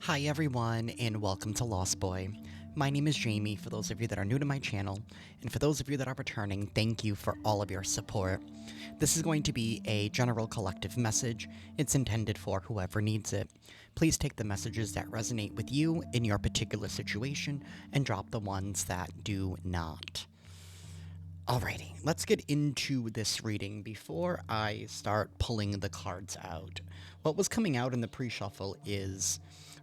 Hi everyone, and welcome to Lost Boy. My name is Jamie, for those of you that are new to my channel, and for those of you that are returning, thank you for all of your support. This is going to be a general collective message. It's intended for whoever needs it. Please take the messages that resonate with you in your particular situation, and drop the ones that do not. Alrighty, let's get into this reading before I start pulling the cards out. What was coming out in the pre-shuffle is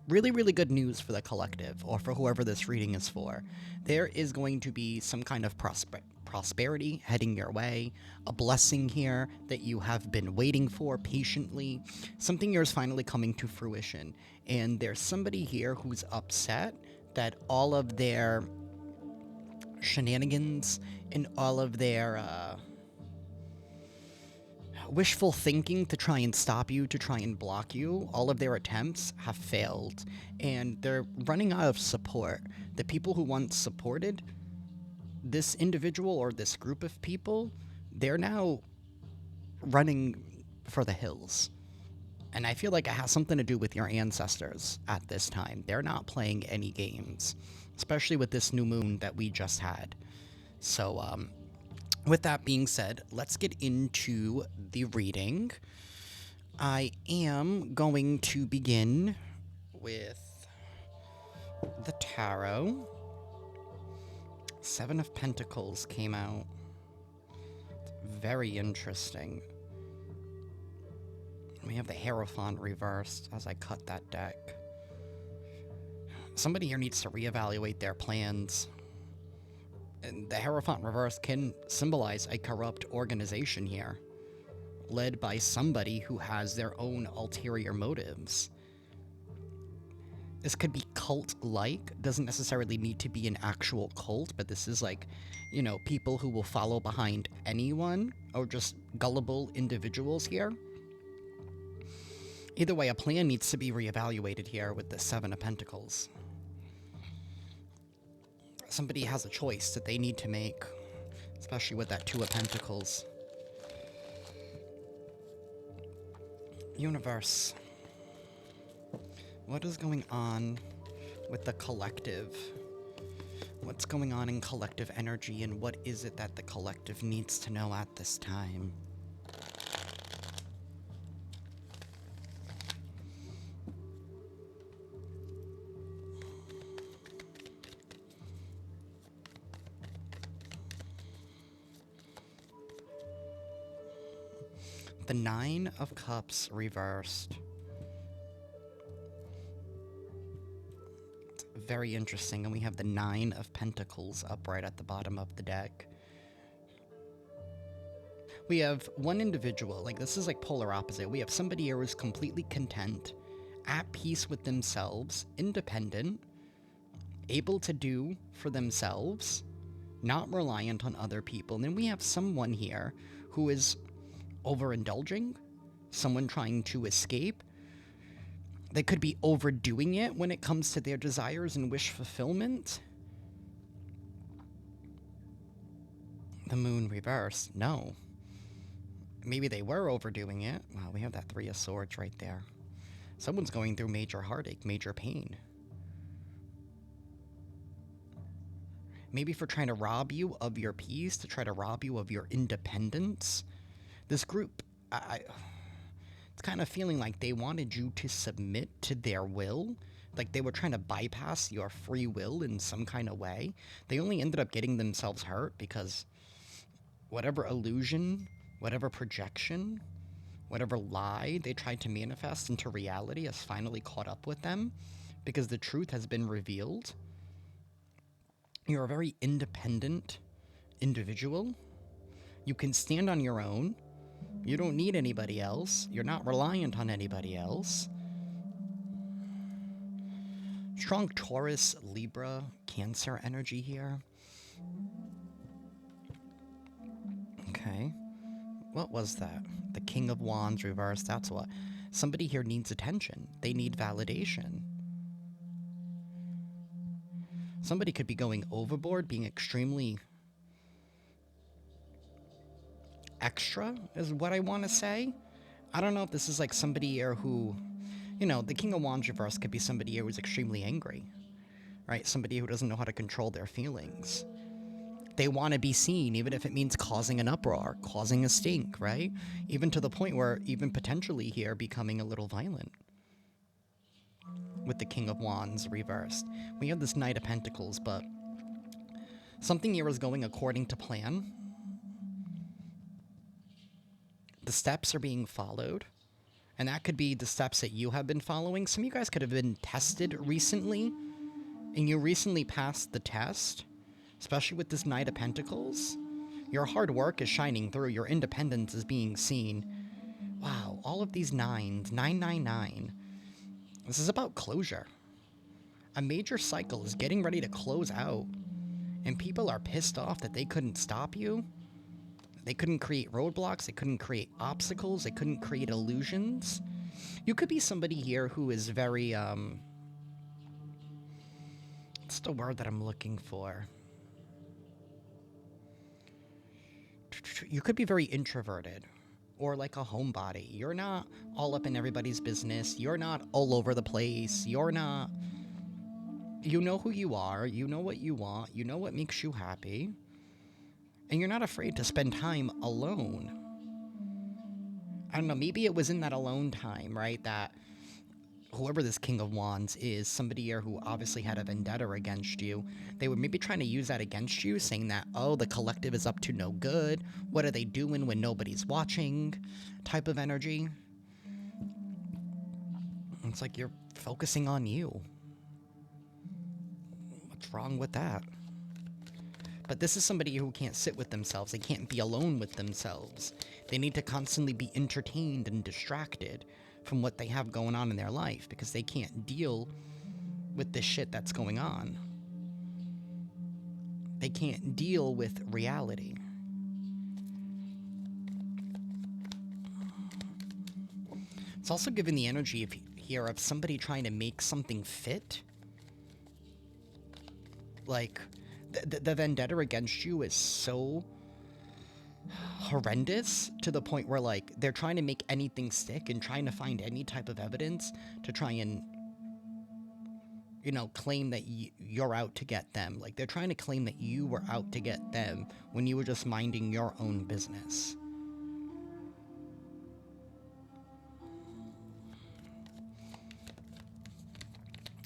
really, really good news for the collective, or for whoever this reading is for. There is going to be some kind of prosperity heading your way, a blessing here that you have been waiting for patiently. Something here is finally coming to fruition, and there's somebody here who's upset that all of their shenanigans and all of their wishful thinking to try and stop you, to try and block you, all of their attempts have failed, and they're running out of support. The people who once supported this individual or this group of people, they're now running for the hills. And I feel like it has something to do with your ancestors at this time. They're not playing any games, especially with this new moon that we just had. So, with that being said, let's get into the reading. I am going to begin with the tarot. Seven of Pentacles came out. Very interesting. We have the Hierophant reversed as I cut that deck. Somebody here needs to reevaluate their plans. And the Hierophant reverse can symbolize a corrupt organization here, led by somebody who has their own ulterior motives. This could be cult-like, doesn't necessarily need to be an actual cult, but this is like, people who will follow behind anyone, or just gullible individuals here. Either way, a plan needs to be reevaluated here with the Seven of Pentacles. Somebody has a choice that they need to make, especially with that Two of Pentacles. Universe. What is going on with the collective? What's going on in collective energy, and what is it that the collective needs to know at this time? The Nine of Cups reversed. Very interesting, and we have the Nine of Pentacles upright at the bottom of the deck. We have one individual, like this is like polar opposite. We have somebody here who's completely content, at peace with themselves, independent, able to do for themselves, not reliant on other people. And then we have someone here who is overindulging, someone trying to escape. They could be overdoing it when it comes to their desires and wish fulfillment. The Moon reversed. No. Maybe they were overdoing it. Wow, we have that Three of Swords right there. Someone's going through major heartache, major pain. Maybe for trying to rob you of your peace, to try to rob you of your independence. This group, it's kind of feeling like they wanted you to submit to their will. Like they were trying to bypass your free will in some kind of way. They only ended up getting themselves hurt because whatever illusion, whatever projection, whatever lie they tried to manifest into reality has finally caught up with them because the truth has been revealed. You're a very independent individual. You can stand on your own. You don't need anybody else. You're not reliant on anybody else. Strong Taurus, Libra, Cancer energy here. Okay. What was that? The King of Wands reversed. That's what. Somebody here needs attention. They need validation. Somebody could be going overboard, being extremely extra, is what I want to say. I don't know if this is like somebody here who, The King of Wands reverse could be somebody who is extremely angry, right? Somebody who doesn't know how to control their feelings. They want to be seen, even if it means causing an uproar, causing a stink, right? Even to the point where even potentially here becoming a little violent. With the King of Wands reversed. We have this Knight of Pentacles, but something here is going according to plan. The steps are being followed. And that could be the steps that you have been following. Some of you guys could have been tested recently, and you recently passed the test, especially with this Knight of Pentacles. Your hard work is shining through. Your independence is being seen. Wow, all of these nines, 999. This is about closure. A major cycle is getting ready to close out, and people are pissed off that they couldn't stop you. They couldn't create roadblocks, they couldn't create obstacles, they couldn't create illusions. You could be somebody here who is very, what's the word that I'm looking for? You could be very introverted, or like a homebody. You're not all up in everybody's business, you're not all over the place, you're not... You know who you are, you know what you want, you know what makes you happy. And you're not afraid to spend time alone. I don't know, maybe it was in that alone time, right, that whoever this King of Wands is, somebody here who obviously had a vendetta against you, they were maybe trying to use that against you, saying that, oh, the collective is up to no good, what are they doing when nobody's watching, type of energy. It's like you're focusing on you. What's wrong with that? But this is somebody who can't sit with themselves. They can't be alone with themselves. They need to constantly be entertained and distracted from what they have going on in their life because they can't deal with the shit that's going on. They can't deal with reality. It's also giving the energy here of somebody trying to make something fit. Like... The vendetta against you is so horrendous to the point where, like, they're trying to make anything stick and trying to find any type of evidence to try and, claim that you're out to get them. Like, they're trying to claim that you were out to get them when you were just minding your own business.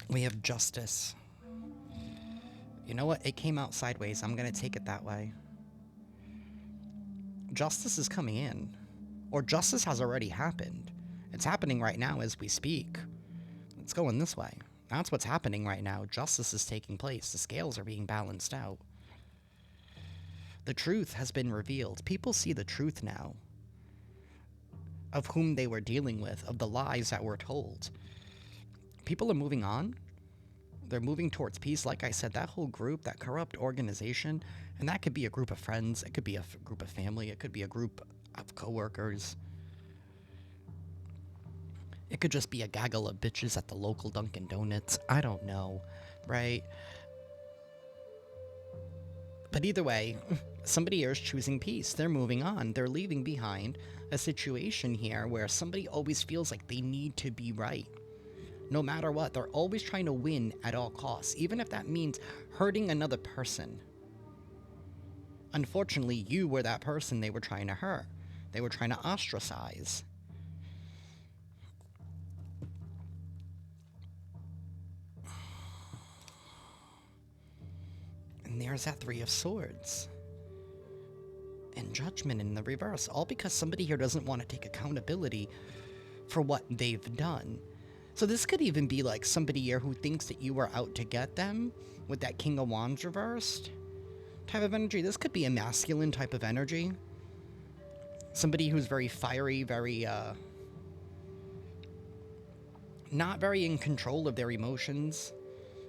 We have justice. You know what? It came out sideways. I'm going to take it that way. Justice is coming in. Or justice has already happened. It's happening right now as we speak. It's going this way. That's what's happening right now. Justice is taking place. The scales are being balanced out. The truth has been revealed. People see the truth now. Of whom they were dealing with. Of the lies that were told. People are moving on. They're moving towards peace. Like I said, that whole group, that corrupt organization, and that could be a group of friends, it could be a group of family, it could be a group of coworkers. It could just be a gaggle of bitches at the local Dunkin' Donuts. I don't know, right? But either way, somebody here is choosing peace. They're moving on. They're leaving behind a situation here where somebody always feels like they need to be right. No matter what, they're always trying to win at all costs, even if that means hurting another person. Unfortunately, you were that person they were trying to hurt. They were trying to ostracize. And there's that Three of Swords. And Judgment in the reverse, all because somebody here doesn't want to take accountability for what they've done. So this could even be like somebody here who thinks that you were out to get them with that King of Wands reversed type of energy. This could be a masculine type of energy. Somebody who's very fiery, very, not very in control of their emotions.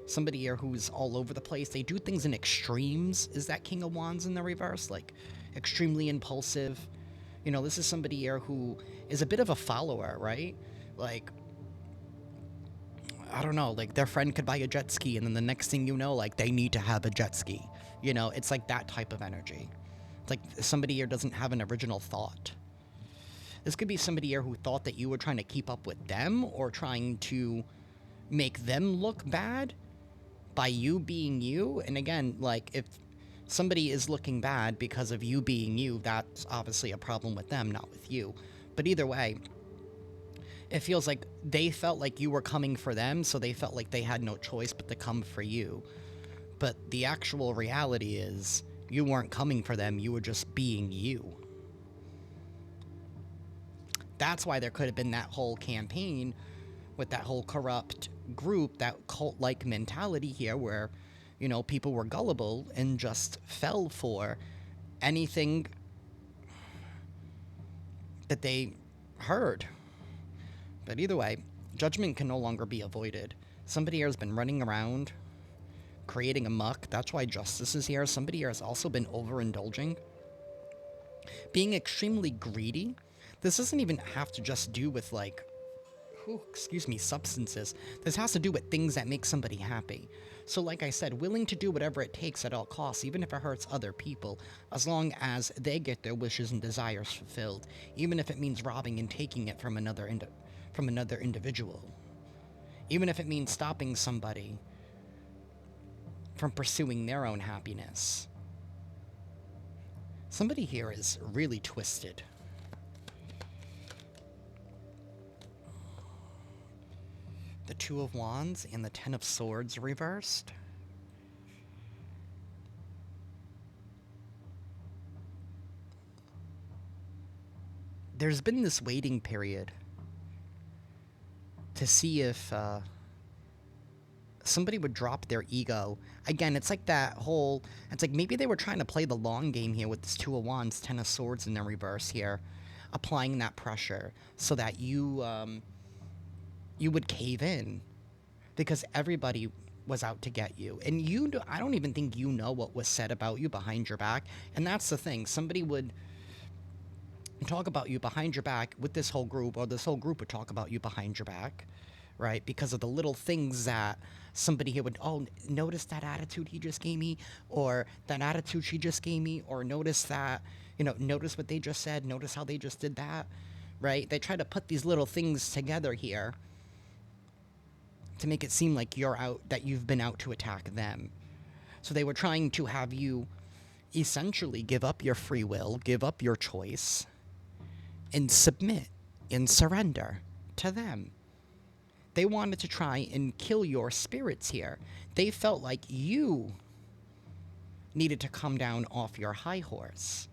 Somebody here who's all over the place. They do things in extremes. Is that King of Wands in the reverse? Like, extremely impulsive. This is somebody here who is a bit of a follower, right? Like... I don't know, like, their friend could buy a jet ski, and then the next thing you know, like, they need to have a jet ski. It's like that type of energy. It's like somebody here doesn't have an original thought. This could be somebody here who thought that you were trying to keep up with them or trying to make them look bad by you being you. And again, like, if somebody is looking bad because of you being you, that's obviously a problem with them, not with you. But either way, it feels like they felt like you were coming for them, so they felt like they had no choice but to come for you. But the actual reality is, you weren't coming for them, you were just being you. That's why there could have been that whole campaign with that whole corrupt group, that cult-like mentality here where, you know, people were gullible and just fell for anything that they heard. But either way, judgment can no longer be avoided. Somebody here has been running around, creating a muck. That's why justice is here. Somebody here has also been overindulging, being extremely greedy. This doesn't even have to just do with, like, substances. This has to do with things that make somebody happy. So like I said, willing to do whatever it takes at all costs, even if it hurts other people, as long as they get their wishes and desires fulfilled, even if it means robbing and taking it from another individual. Even if it means stopping somebody from pursuing their own happiness. Somebody here is really twisted. The Two of Wands and the Ten of Swords reversed. There's been this waiting period to see if somebody would drop their ego. Again, it's like that whole... It's like maybe they were trying to play the long game here with this Two of Wands, Ten of Swords in the reverse here. Applying that pressure so that you would cave in. Because everybody was out to get you. And I don't even think you know what was said about you behind your back. And that's the thing. Somebody would talk about you behind your back with this whole group, or this whole group would talk about you behind your back, right? Because of the little things that somebody here would, oh, notice that attitude he just gave me, or that attitude she just gave me, or notice that, you know, notice what they just said, notice how they just did that, right? They try to put these little things together here to make it seem like that you've been out to attack them. So they were trying to have you essentially give up your free will, give up your choice, and submit and surrender to them. They wanted to try and kill your spirits here. They felt like you needed to come down off your high horse.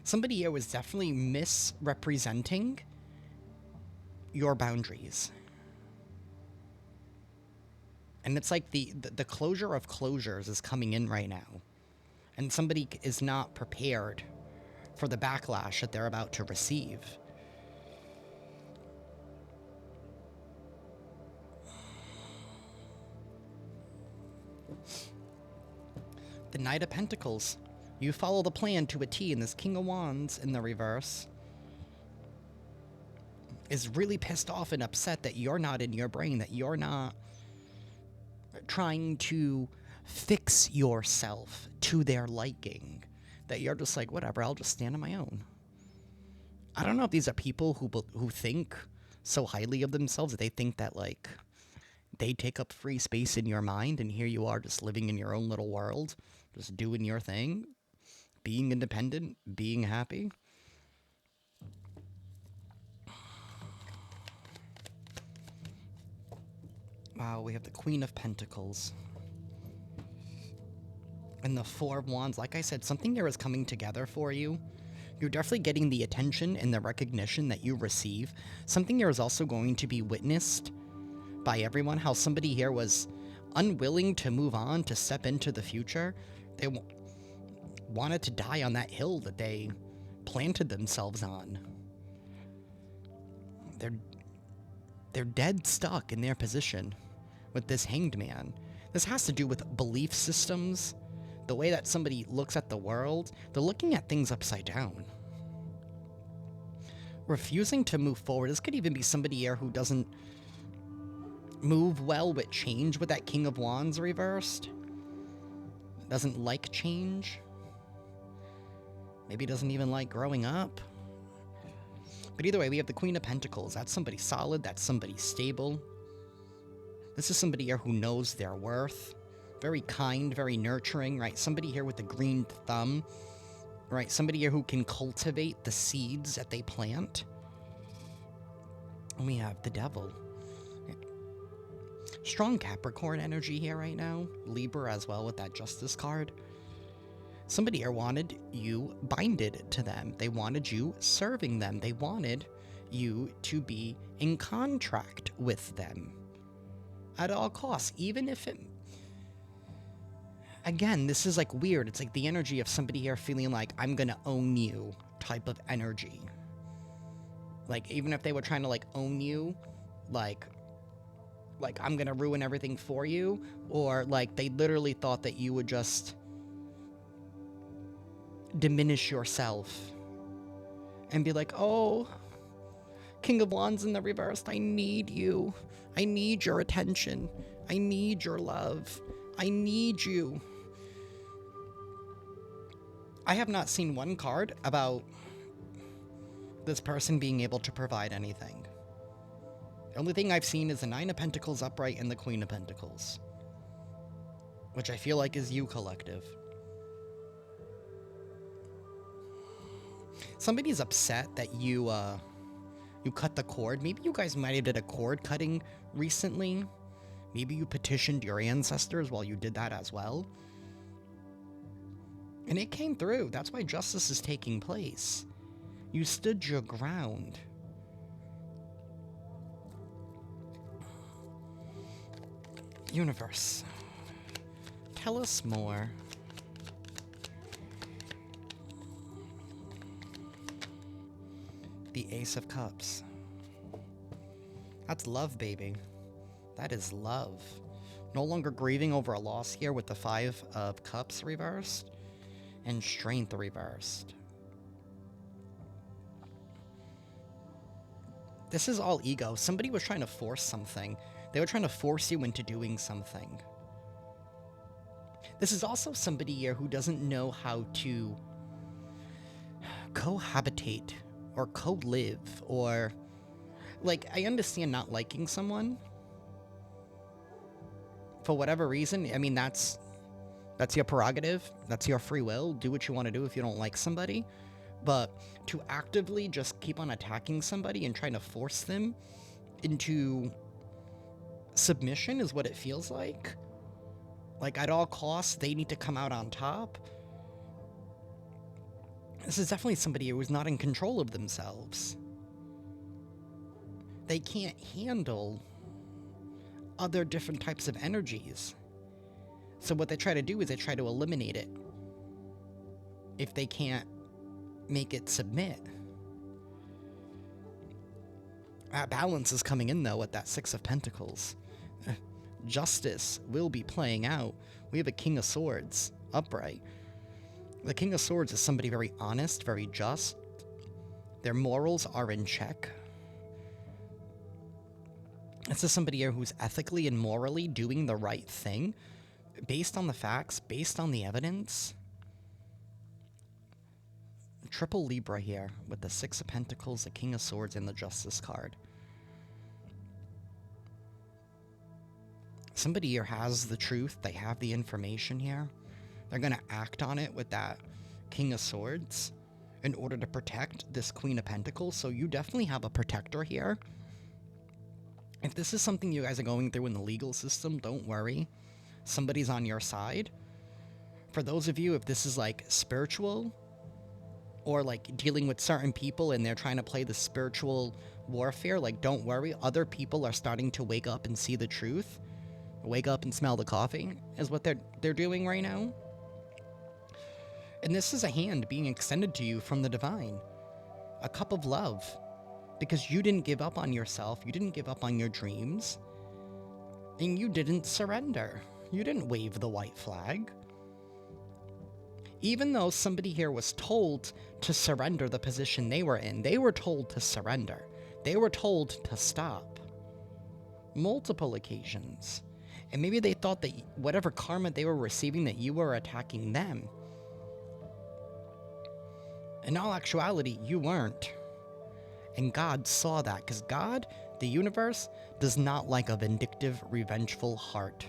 Somebody here was definitely misrepresenting your boundaries. And it's like the closure of closures is coming in right now. And somebody is not prepared for the backlash that they're about to receive. The Knight of Pentacles. You follow the plan to a T, and this King of Wands in the reverse is really pissed off and upset that you're not in your brain, that you're not trying to fix yourself to their liking, that you're just like, whatever, I'll just stand on my own. I don't know if these are people who think so highly of themselves that they think that, like, they take up free space in your mind, and here you are just living in your own little world, just doing your thing, being independent, being happy. Wow, we have the Queen of Pentacles. And the Four of Wands. Like I said, something here is coming together for you. You're definitely getting the attention and the recognition that you receive. Something here is also going to be witnessed by everyone. How somebody here was unwilling to move on, to step into the future. They wanted to die on that hill that they planted themselves on. They're dead stuck in their position with this Hanged Man. This has to do with belief systems, the way that somebody looks at the world. They're looking at things upside down. Refusing to move forward. This could even be somebody here who doesn't move well with change, with that King of Wands reversed. Doesn't like change. Maybe doesn't even like growing up. But either way, we have the Queen of Pentacles. That's somebody solid. That's somebody stable. This is somebody here who knows their worth. Very kind, very nurturing, right? Somebody here with the green thumb, right? Somebody here who can cultivate the seeds that they plant. And we have the Devil. Strong Capricorn energy here right now. Libra as well with that Justice card. Somebody here wanted you binded to them. They wanted you serving them. They wanted you to be in contract with them at all costs, even if it... Again, this is like weird. It's like the energy of somebody here feeling like, I'm gonna own you type of energy. Like, even if they were trying to, like, own you, like I'm gonna ruin everything for you, or, like, they literally thought that you would just diminish yourself and be like, oh, King of Wands in the reversed, I need you. I need your attention. I need your love. I need you. I have not seen one card about this person being able to provide anything. The only thing I've seen is the Nine of Pentacles upright and the Queen of Pentacles, which I feel like is you, collective. Somebody's upset that you cut the cord. Maybe you guys might have did a cord cutting recently. Maybe you petitioned your ancestors while you did that as well. And it came through. That's why justice is taking place. You stood your ground. Universe, tell us more. The Ace of Cups. That's love, baby. That is love. No longer grieving over a loss here with the Five of Cups reversed and Strength reversed. This is all ego. Somebody was trying to force something. They were trying to force you into doing something. This is also somebody here who doesn't know how to cohabitate or co-live, or, like, I understand not liking someone for whatever reason. I mean, that's your prerogative. That's your free will. Do what you want to do if you don't like somebody. But to actively just keep on attacking somebody and trying to force them into submission is what it feels like. Like, at all costs, they need to come out on top. This is definitely somebody who is not in control of themselves. They can't handle other different types of energies. So what they try to do is they try to eliminate it if they can't make it submit. That balance is coming in, though, with that Six of Pentacles. Justice will be playing out. We have a King of Swords upright. The King of Swords is somebody very honest, very just. Their morals are in check. This is somebody here who's ethically and morally doing the right thing, based on the facts, based on the evidence. Triple Libra here with the Six of Pentacles, the King of Swords, and the Justice card. Somebody here has the truth. They have the information here. They're going to act on it with that King of Swords in order to protect this Queen of Pentacles. So you definitely have a protector here. If this is something you guys are going through in the legal system, don't worry. Somebody's on your side. For those of you, if this is like spiritual, or like dealing with certain people and they're trying to play the spiritual warfare, like, don't worry. Other people are starting to wake up and see the truth. Wake up and smell the coffee is what they're doing right now. And this is a hand being extended to you from the divine. A cup of love. Because you didn't give up on yourself. You didn't give up on your dreams. And you didn't surrender. You didn't wave the white flag. Even though somebody here was told to surrender the position they were in, they were told to surrender. They were told to stop. Multiple occasions. And maybe they thought that whatever karma they were receiving, that you were attacking them. In all actuality, you weren't. And God saw that, because God, the universe, does not like a vindictive, revengeful heart.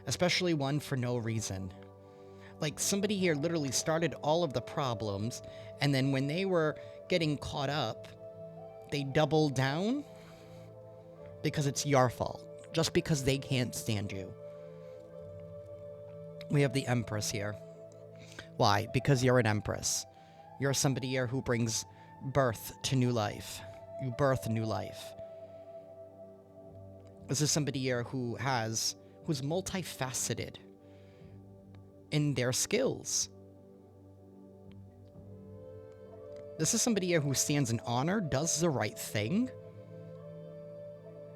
Especially one for no reason. Like, somebody here literally started all of the problems, and then when they were getting caught up, they doubled down because it's your fault. Just because they can't stand you. We have the Empress here. Why? Because you're an Empress. You're somebody here who brings birth to new life. You birth new life. This is somebody here who's multifaceted in their skills. This is somebody here who stands in honor, does the right thing.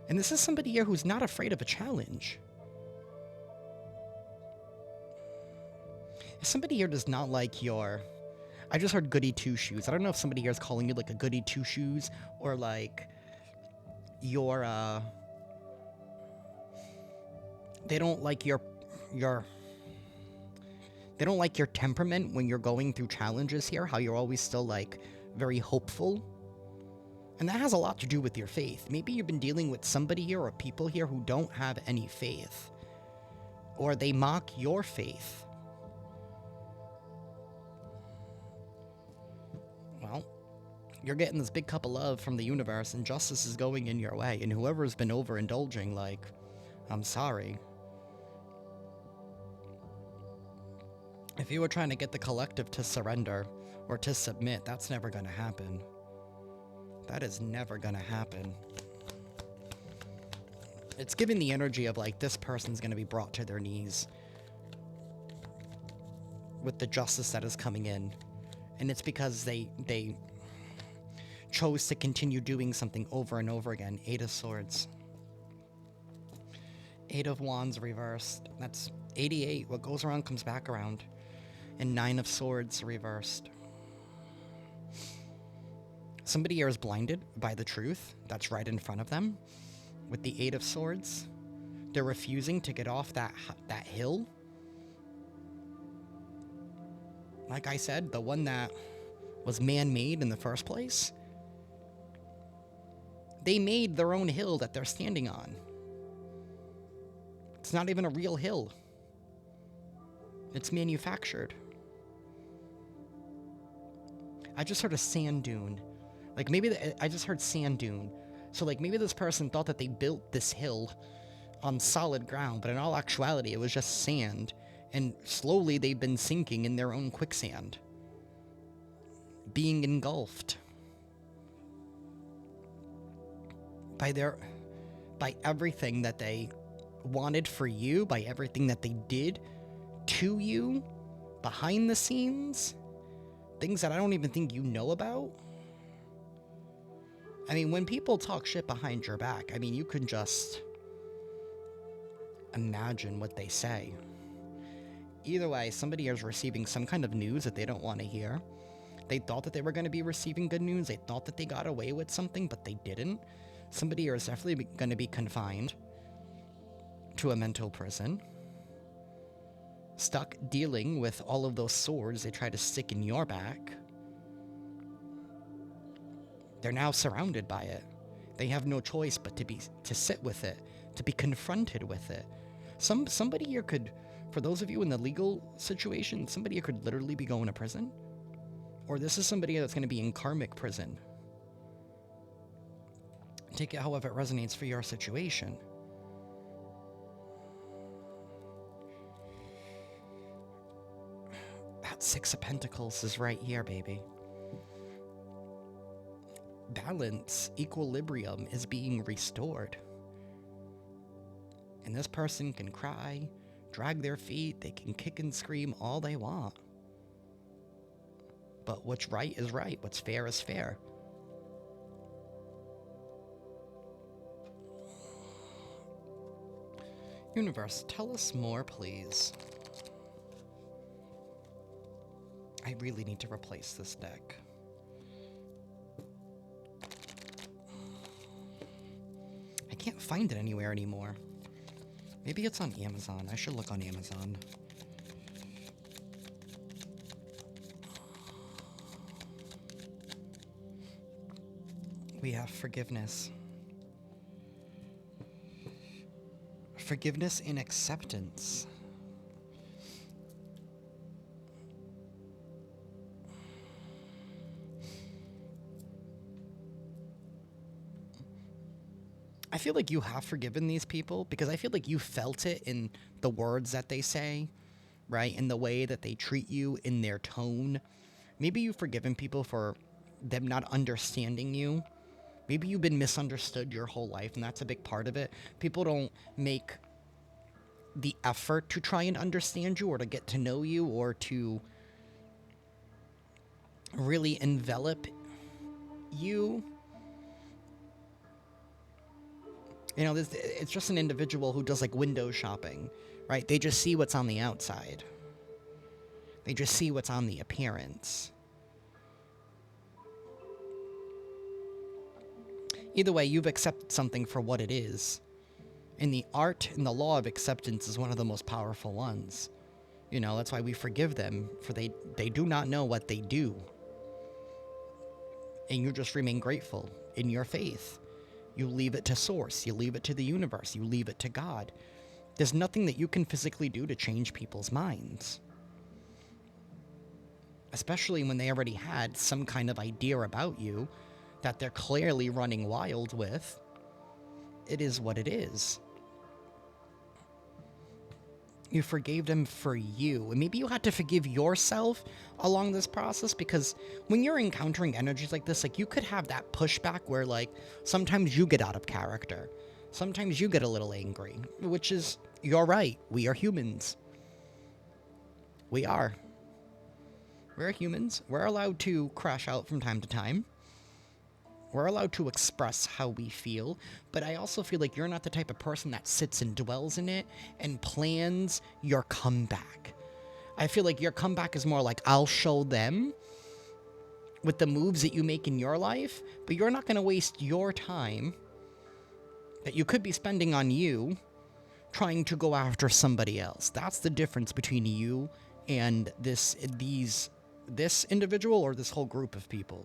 And this is somebody here who's not afraid of a challenge. If somebody here does not like your... I just heard goody two-shoes. I don't know if somebody here is calling you like a goody two-shoes or like your, they don't like your they don't like your temperament when you're going through challenges here, how you're always still like very hopeful. And that has a lot to do with your faith. Maybe you've been dealing with somebody here or people here who don't have any faith. Or they mock your faith. Well, you're getting this big cup of love from the universe, and justice is going in your way. And whoever's been overindulging, like, I'm sorry. If you were trying to get the collective to surrender or to submit, that's never going to happen. That is never going to happen. It's giving the energy of, like, this person's going to be brought to their knees with the justice that is coming in. And it's because they chose to continue doing something over and over again. 8 of Swords. 8 of Wands reversed. That's 88. What goes around comes back around. And 9 of Swords reversed. Somebody here is blinded by the truth that's right in front of them. With the 8 of Swords. They're refusing to get off that hill. Like I said, the one that was man-made in the first place. They made their own hill that they're standing on. It's not even a real hill. It's manufactured. I just heard a sand dune. Like maybe I just heard sand dune. So like maybe this person thought that they built this hill on solid ground, but in all actuality it was just sand. And slowly they've been sinking in their own quicksand. Being engulfed. By everything that they wanted for you, by everything that they did to you, behind the scenes, things that I don't even think you know about. I mean, when people talk shit behind your back, I mean, you can just imagine what they say. Either way, somebody is receiving some kind of news that they don't want to hear. They thought that they were going to be receiving good news. They thought that they got away with something, but they didn't. Somebody here is definitely going to be confined to a mental prison. Stuck dealing with all of those swords they try to stick in your back. They're now surrounded by it. They have no choice but to sit with it, to be confronted with it. Somebody here could, for those of you in the legal situation, somebody here could literally be going to prison. Or this is somebody that's going to be in karmic prison. Take it however it resonates for your situation. That 6 of Pentacles is right here, baby. Balance, equilibrium is being restored. And this person can cry, drag their feet, they can kick and scream all they want. But what's right is right, what's fair is fair. Universe, tell us more, please. I really need to replace this deck. I can't find it anywhere anymore. Maybe it's on Amazon. I should look on Amazon. We have forgiveness. Forgiveness and acceptance. I feel like you have forgiven these people because I feel like you felt it in the words that they say, right? In the way that they treat you, in their tone. Maybe you've forgiven people for them not understanding you. Maybe you've been misunderstood your whole life, and that's a big part of it. People don't make the effort to try and understand you or to get to know you or to really envelop you. You know, it's just an individual who does like window shopping, right? They just see what's on the outside. They just see what's on the appearance. Either way, you've accepted something for what it is. And the art and the law of acceptance is one of the most powerful ones. You know, that's why we forgive them, for they do not know what they do. And you just remain grateful in your faith. You leave it to source. You leave it to the universe. You leave it to God. There's nothing that you can physically do to change people's minds. Especially when they already had some kind of idea about you that they're clearly running wild with. It is what it is. You forgave them for you. And maybe you had to forgive yourself along this process, because when you're encountering energies like this, like, you could have that pushback where, like, sometimes you get out of character. Sometimes you get a little angry, which is, you're right. We are humans. We are. We're humans. We're allowed to crash out from time to time. We're allowed to express how we feel, but I also feel like you're not the type of person that sits and dwells in it and plans your comeback. I feel like your comeback is more like, I'll show them with the moves that you make in your life, but you're not going to waste your time that you could be spending on you trying to go after somebody else. That's the difference between you and this individual or this whole group of people.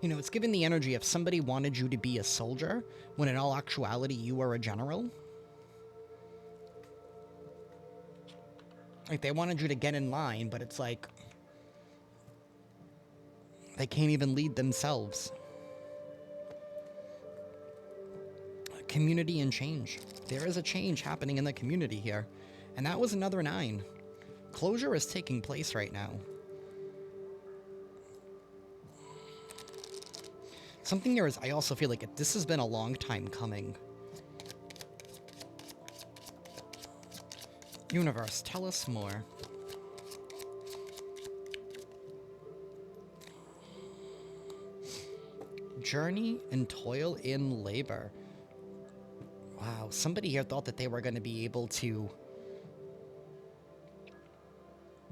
You know, it's given the energy if somebody wanted you to be a soldier, when in all actuality you are a general. Like, they wanted you to get in line, but it's like, they can't even lead themselves. Community and change. There is a change happening in the community here. And that was another 9. Closure is taking place right now. Something here is, I also feel like this has been a long time coming. Universe, tell us more. Journey and toil in labor. Wow, somebody here thought that they were going to be able to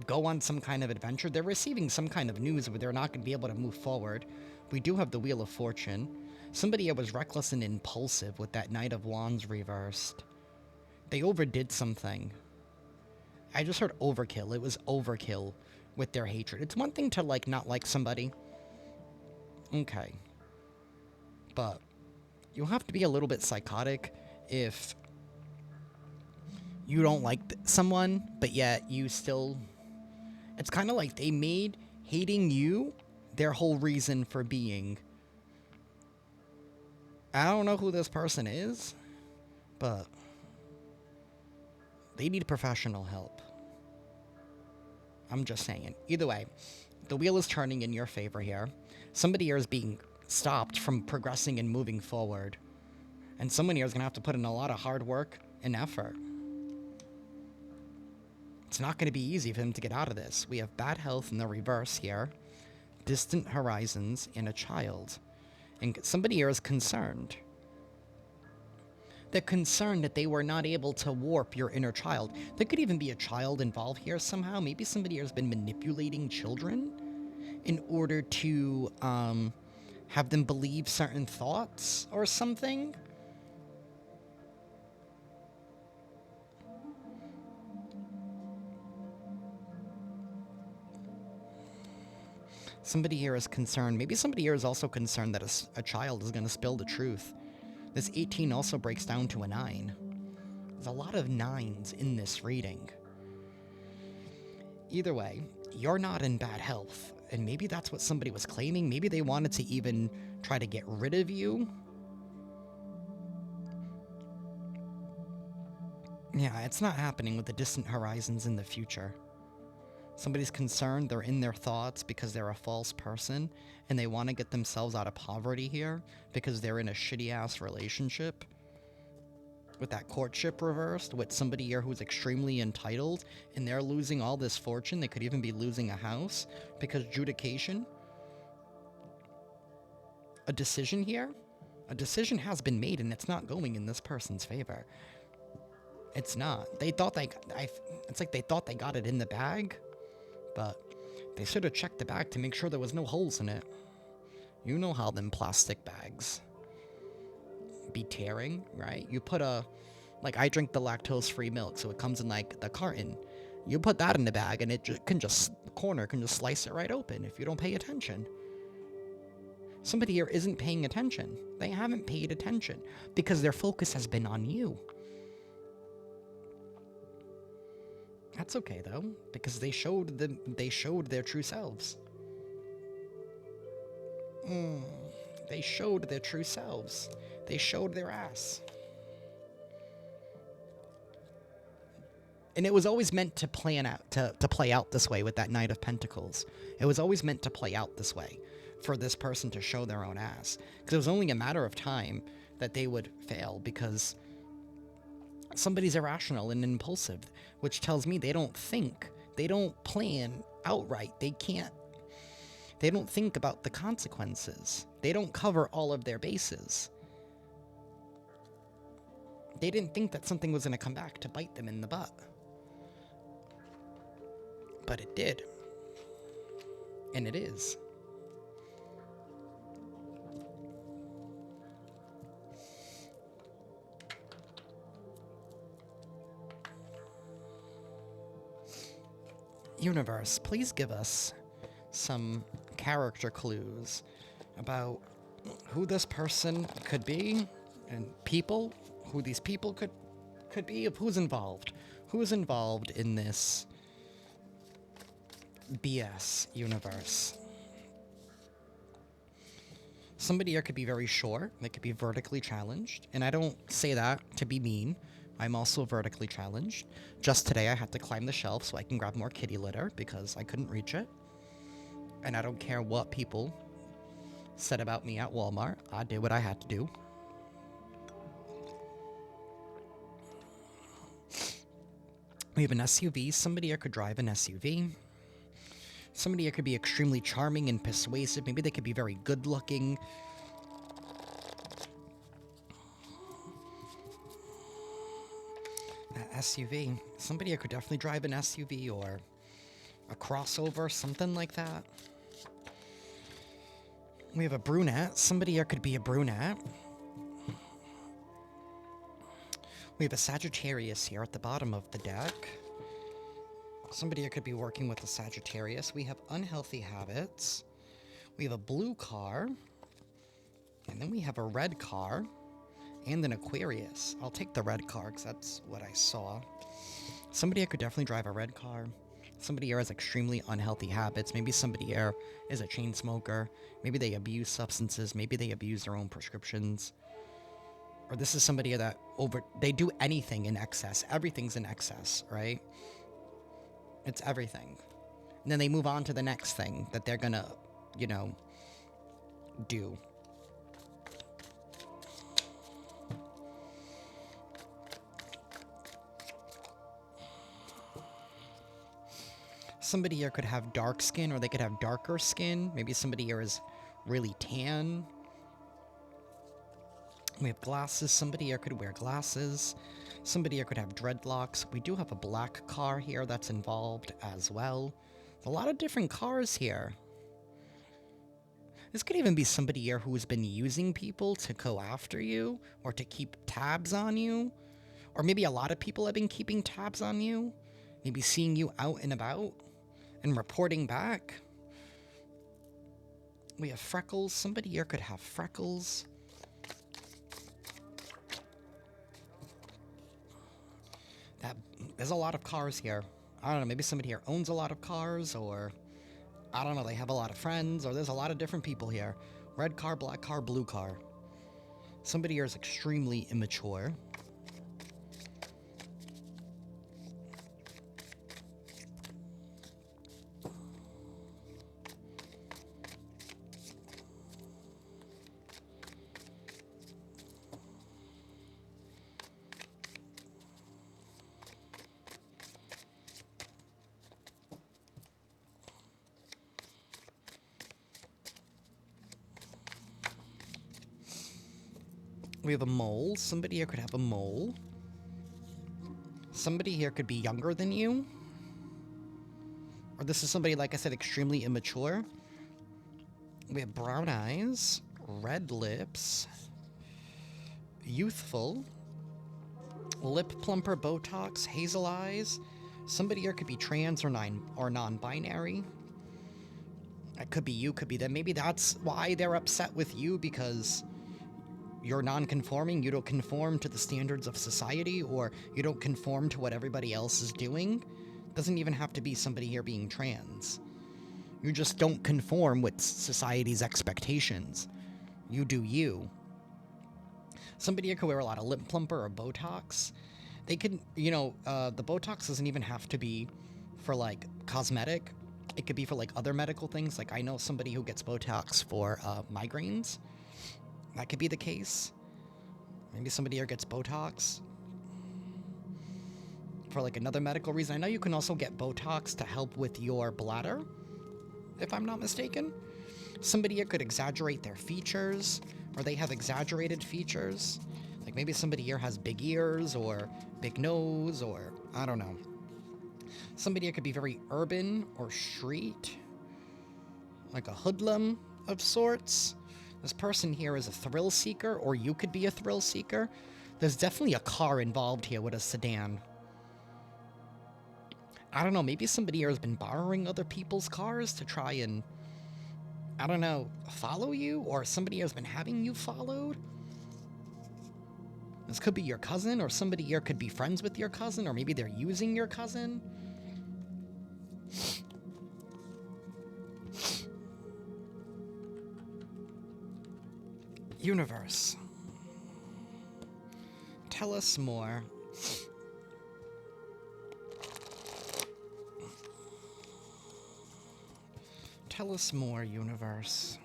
go on some kind of adventure. They're receiving some kind of news where they're not going to be able to move forward. We do have the Wheel of Fortune. Somebody here was reckless and impulsive with that Knight of Wands reversed. They overdid something. I just heard overkill. It was overkill with their hatred. It's one thing to, like, not like somebody. Okay. But you'll have to be a little bit psychotic if you don't like someone, but yet you still... It's kind of like they made hating you their whole reason for being. I don't know who this person is, but they need professional help. I'm just saying. Either way, the wheel is turning in your favor here. Somebody here is being stopped from progressing and moving forward. And someone here is going to have to put in a lot of hard work and effort. It's not going to be easy for them to get out of this. We have bad health in the reverse here. Distant horizons and a child. And somebody here is concerned. They're concerned that they were not able to warp your inner child. There could even be a child involved here somehow. Maybe somebody here has been manipulating children in order to have them believe certain thoughts or something. Somebody here is concerned. Maybe somebody here is also concerned that a child is going to spill the truth. This 18 also breaks down to a 9. There's a lot of 9s in this reading. Either way, you're not in bad health. And maybe that's what somebody was claiming. Maybe they wanted to even try to get rid of you. Yeah, it's not happening with the distant horizons in the future. Somebody's concerned, they're in their thoughts because they're a false person, and they want to get themselves out of poverty here because they're in a shitty-ass relationship. With that courtship reversed, with somebody here who's extremely entitled, and they're losing all this fortune. They could even be losing a house because adjudication. A decision here? A decision has been made, and it's not going in this person's favor. It's not. They thought it's like they thought they got it in the bag, but they should have checked the bag to make sure there was no holes in it. You know how them plastic bags be tearing, right? You put like I drink the lactose-free milk, so it comes in like the carton. You put that in the bag, and the corner can just slice it right open if you don't pay attention. Somebody here isn't paying attention. They haven't paid attention because their focus has been on you. That's okay though, because they showed their true selves. They showed their true selves. They showed their ass. And it was always meant to plan out to play out this way with that Knight of Pentacles. It was always meant to play out this way for this person to show their own ass. Because it was only a matter of time that they would fail because somebody's irrational and impulsive, which tells me they don't think. They don't plan outright. They don't think about the consequences. They don't cover all of their bases. They didn't think that something was going to come back to bite them in the butt. But it did. And it is. Universe, please give us some character clues about who this person could be and people, who these people could be, of who's involved. Who's involved in this BS universe? Somebody here could be very short. They could be vertically challenged. And I don't say that to be mean. I'm also vertically challenged. Just today I had to climb the shelf so I can grab more kitty litter because I couldn't reach it. And I don't care what people said about me at Walmart. I did what I had to do. We have an SUV. Somebody here could drive an SUV. Somebody here could be extremely charming and persuasive. Maybe they could be very good looking. SUV. Somebody here could definitely drive an SUV or a crossover, something like that. We have a brunette. Somebody here could be a brunette. We have a Sagittarius here at the bottom of the deck. Somebody here could be working with a Sagittarius. We have unhealthy habits. We have a blue car. And then we have a red car. And an Aquarius. I'll take the red car because that's what I saw. Somebody here could definitely drive a red car. Somebody here has extremely unhealthy habits. Maybe somebody here is a chain smoker. Maybe they abuse substances. Maybe they abuse their own prescriptions. Or this is somebody that they do anything in excess. Everything's in excess, right? It's everything. And then they move on to the next thing that they're gonna, do. Somebody here could have dark skin, or they could have darker skin. Maybe somebody here is really tan. We have glasses. Somebody here could wear glasses. Somebody here could have dreadlocks. We do have a black car here that's involved as well. A lot of different cars here. This could even be somebody here who's been using people to go after you or to keep tabs on you. Or maybe a lot of people have been keeping tabs on you. Maybe seeing you out and about and reporting back. We have freckles. Somebody here could have freckles. There's a lot of cars here. I don't know, maybe somebody here owns a lot of cars, or I don't know, they have a lot of friends, or there's a lot of different people here. Red car, black car, blue car. Somebody here is extremely immature. We have a mole. Somebody here could have a mole. Somebody here could be younger than you. Or this is somebody, like I said, extremely immature. We have brown eyes, red lips, youthful, lip plumper, Botox, hazel eyes. Somebody here could be trans or non-binary. It could be you, could be them. Maybe that's why they're upset with you, because you're non-conforming, you don't conform to the standards of society, or you don't conform to what everybody else is doing. Doesn't even have to be somebody here being trans. You just don't conform with society's expectations. You do you. Somebody here could wear a lot of lip plumper or Botox. They could, the Botox doesn't even have to be for, like, cosmetic. It could be for, like, other medical things. Like, I know somebody who gets Botox for migraines. That could be the case. Maybe somebody here gets Botox for, like, another medical reason. I know you can also get Botox to help with your bladder, if I'm not mistaken. Somebody here could exaggerate their features, or they have exaggerated features. Like, maybe somebody here has big ears, or big nose, or I don't know. Somebody here could be very urban or street, like a hoodlum of sorts. This person here is a thrill seeker, or you could be a thrill seeker. There's definitely a car involved here with a sedan. I don't know, maybe somebody here has been borrowing other people's cars to try and, I don't know, follow you? Or somebody has been having you followed? This could be your cousin, or somebody here could be friends with your cousin, or maybe they're using your cousin. Universe. Tell us more. Tell us more, universe.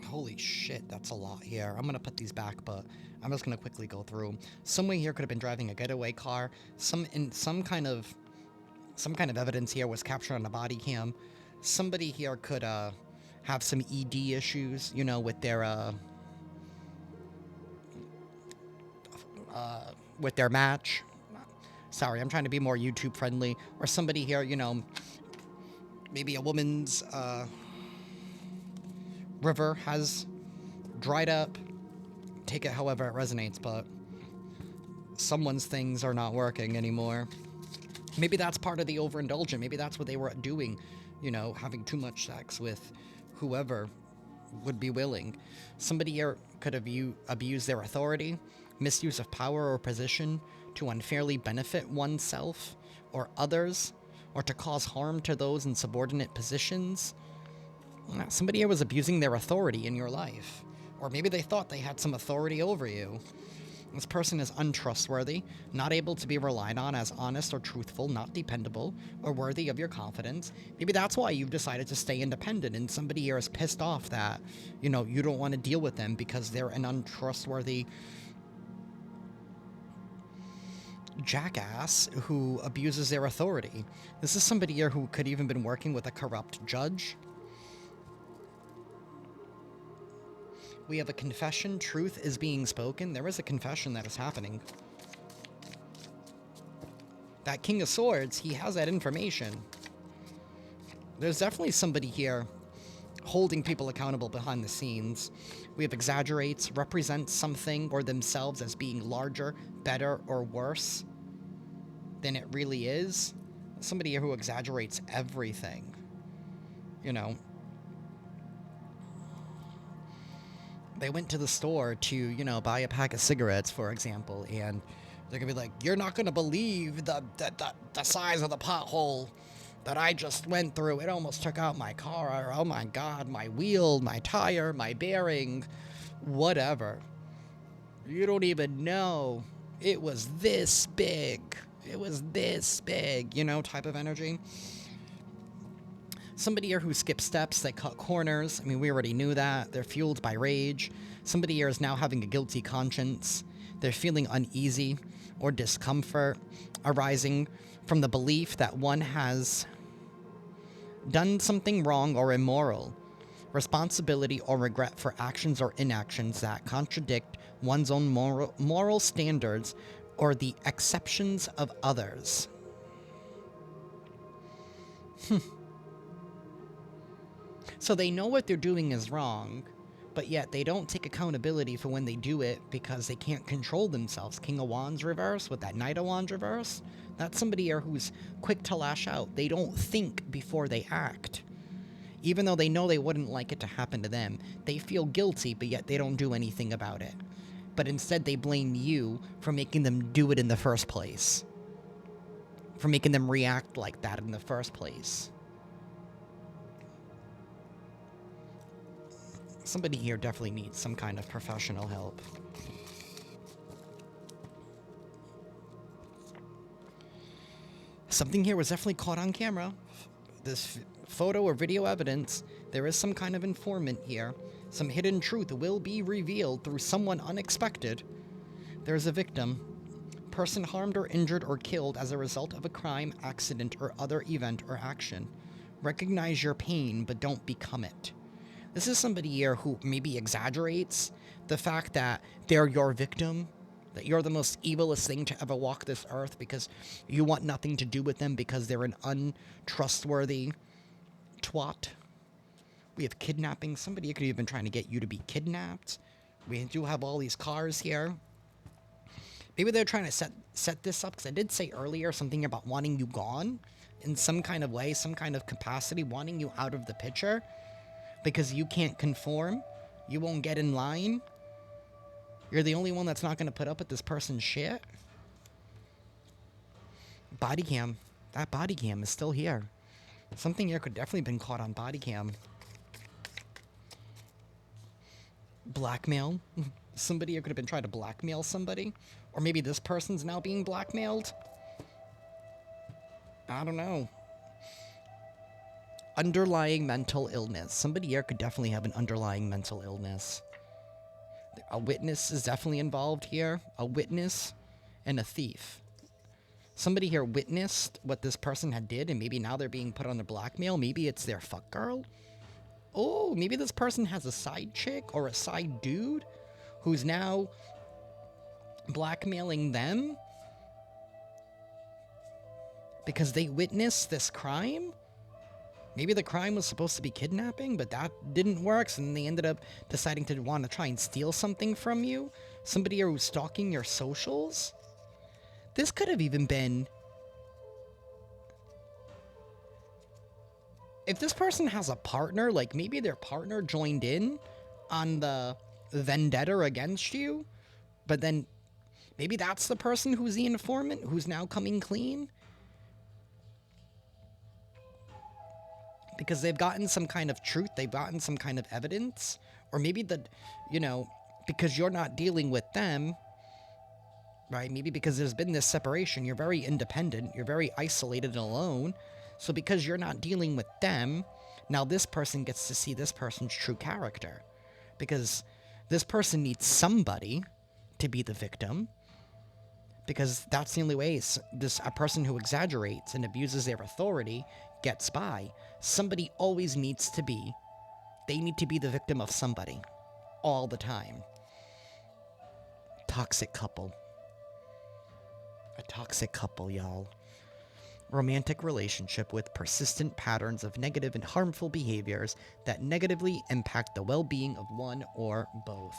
Holy shit, that's a lot here. I'm gonna put these back, but I'm just gonna quickly go through. Someone here could have been driving a getaway car. Some kind of evidence here was captured on a body cam. Somebody here could have some ED issues, with their match. Sorry, I'm trying to be more YouTube friendly. Or somebody here, maybe a woman's river has dried up. Take it however it resonates, but someone's things are not working anymore. Maybe that's part of the overindulgent. Maybe that's what they were doing, having too much sex with whoever would be willing. Somebody here could have abused their authority, misuse of power or position to unfairly benefit oneself or others, or to cause harm to those in subordinate positions. Somebody here was abusing their authority in your life. Or maybe they thought they had some authority over you. This person is untrustworthy, not able to be relied on as honest or truthful, not dependable, or worthy of your confidence. Maybe that's why you've decided to stay independent, and somebody here is pissed off that, you don't want to deal with them because they're an untrustworthy jackass who abuses their authority. This is somebody here who could even been working with a corrupt judge. We have a confession. Truth is being spoken. There is a confession that is happening. That King of Swords, he has that information. There's definitely somebody here holding people accountable behind the scenes. We have exaggerates, represents something or themselves as being larger, better, or worse than it really is. Somebody who exaggerates everything. You know, they went to the store to, you know, buy a pack of cigarettes, for example, and they're gonna be like, you're not gonna believe the size of the pothole that I just went through. It almost took out my car. Or, oh my God, my wheel, my tire, my bearing, whatever. You don't even know. It was this big. It was this big, you know, type of energy. Somebody here who skips steps, they cut corners. I mean, we already knew that. They're fueled by rage. Somebody here is now having a guilty conscience. They're feeling uneasy or discomfort arising from the belief that one has done something wrong or immoral, responsibility or regret for actions or inactions that contradict one's own moral standards or the exceptions of others. So they know what they're doing is wrong, but yet they don't take accountability for when they do it because they can't control themselves. King of Wands reverse with that Knight of Wands reverse. That's somebody here who's quick to lash out. They don't think before they act. Even though they know they wouldn't like it to happen to them, they feel guilty, but yet they don't do anything about it. But instead they blame you for making them do it in the first place. For making them react like that in the first place. Somebody here definitely needs some kind of professional help. Something here was definitely caught on camera. This photo or video evidence, there is some kind of informant here. Some hidden truth will be revealed through someone unexpected. There is a victim. Person harmed or injured or killed as a result of a crime, accident, or other event or action. Recognize your pain, but don't become it. This is somebody here who maybe exaggerates the fact that they're your victim, that you're the most evilest thing to ever walk this earth because you want nothing to do with them because they're an untrustworthy twat. We have kidnapping. Somebody could have been trying to get you to be kidnapped. We do have all these cars here. Maybe they're trying to set this up, because I did say earlier something about wanting you gone in some kind of way, some kind of capacity, wanting you out of the picture. Because you can't conform, you won't get in line, you're the only one that's not going to put up with this person's shit. Body cam. That body cam is still here. Something here could definitely have been caught on body cam. Blackmail. Somebody here could have been trying to blackmail somebody. Or maybe this person's now being blackmailed. I don't know. Underlying mental illness. Somebody here could definitely have an underlying mental illness. A witness is definitely involved here. A witness and a thief. Somebody here witnessed what this person had did, and maybe now they're being put on the blackmail. Maybe it's their fuck girl. Oh, maybe this person has a side chick or a side dude who's now blackmailing them because they witnessed this crime. Maybe the crime was supposed to be kidnapping, but that didn't work, so then they ended up deciding to want to try and steal something from you. Somebody who's stalking your socials. This could have even been... If this person has a partner, like maybe their partner joined in on the vendetta against you, but then maybe that's the person who's the informant, who's now coming clean. Because they've gotten some kind of truth, they've gotten some kind of evidence, or maybe because you're not dealing with them, right? Maybe because there's been this separation, you're very independent, you're very isolated and alone, so because you're not dealing with them, now this person gets to see this person's true character. Because this person needs somebody to be the victim, because that's the only way a person who exaggerates and abuses their authority gets by. Somebody always needs to be. They need to be the victim of somebody. all the time. Toxic couple. A toxic couple, y'all. Romantic relationship with persistent patterns of negative and harmful behaviors that negatively impact the well-being of one or both.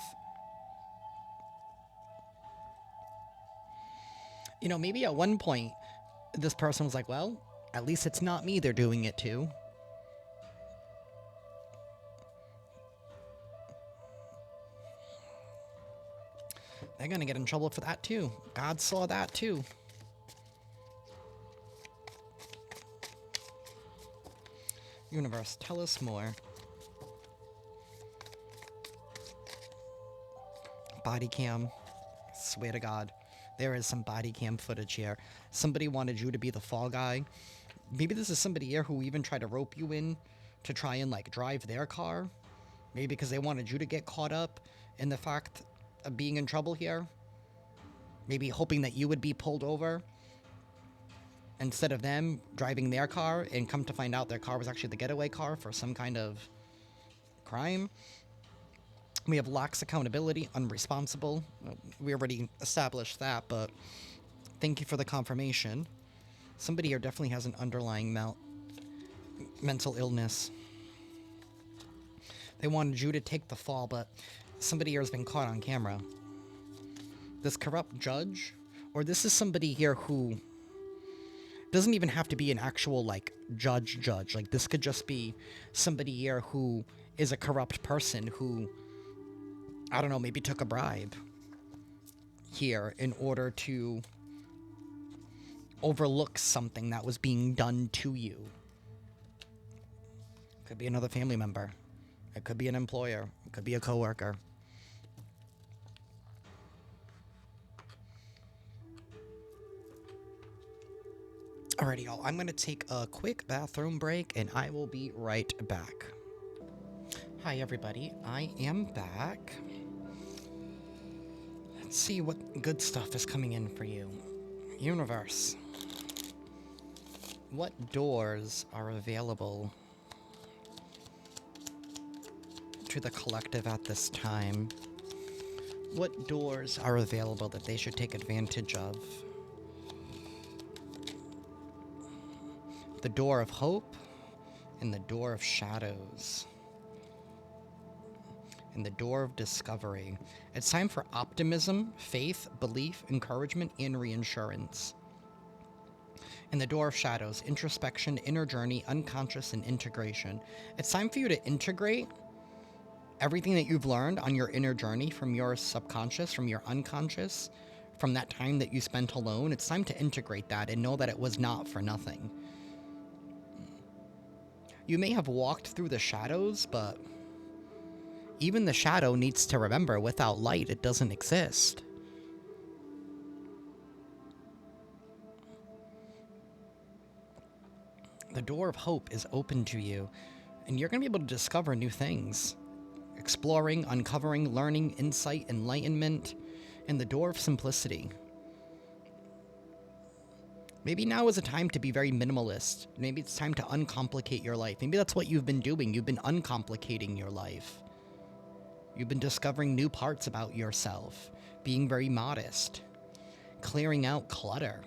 You know, maybe at one point, this person was like, well, at least it's not me they're doing it to. They're gonna get in trouble for that too. God saw that too. Universe, tell us more. Body cam. Swear to God. There is some body cam footage here. Somebody wanted you to be the fall guy. Maybe this is somebody here who even tried to rope you in to try and, like, drive their car. Maybe because they wanted you to get caught up in the fact of being in trouble here. Maybe hoping that you would be pulled over instead of them driving their car, and come to find out their car was actually the getaway car for some kind of crime. We have lax accountability, unresponsible. We already established that, but thank you for the confirmation. Somebody here definitely has an underlying mental illness. They wanted you to take the fall, but somebody here has been caught on camera. This corrupt judge, or this is somebody here who doesn't even have to be an actual, like, judge. Like, this could just be somebody here who is a corrupt person who, I don't know, maybe took a bribe here in order to overlook something that was being done to you. Could be another family member. It could be an employer. It could be a coworker. Alrighty, y'all. I'm going to take a quick bathroom break, and I will be right back. Hi, everybody. I am back. Let's see what good stuff is coming in for you. Universe. What doors are available to the collective at this time? What doors are available that they should take advantage of? The door of hope and the door of shadows. And the door of discovery. It's time for optimism, faith, belief, encouragement, and reinsurance. And the door of shadows, introspection, inner journey, unconscious, and integration. It's time for you to integrate everything that you've learned on your inner journey from your subconscious, from your unconscious, from that time that you spent alone. It's time to integrate that and know that it was not for nothing. You may have walked through the shadows, but even the shadow needs to remember, without light, it doesn't exist. The door of hope is open to you, and you're going to be able to discover new things. Exploring, uncovering, learning, insight, enlightenment, and the door of simplicity. Maybe now is a time to be very minimalist. Maybe it's time to uncomplicate your life. Maybe that's what you've been doing. You've been uncomplicating your life. You've been discovering new parts about yourself. Being very modest. Clearing out clutter.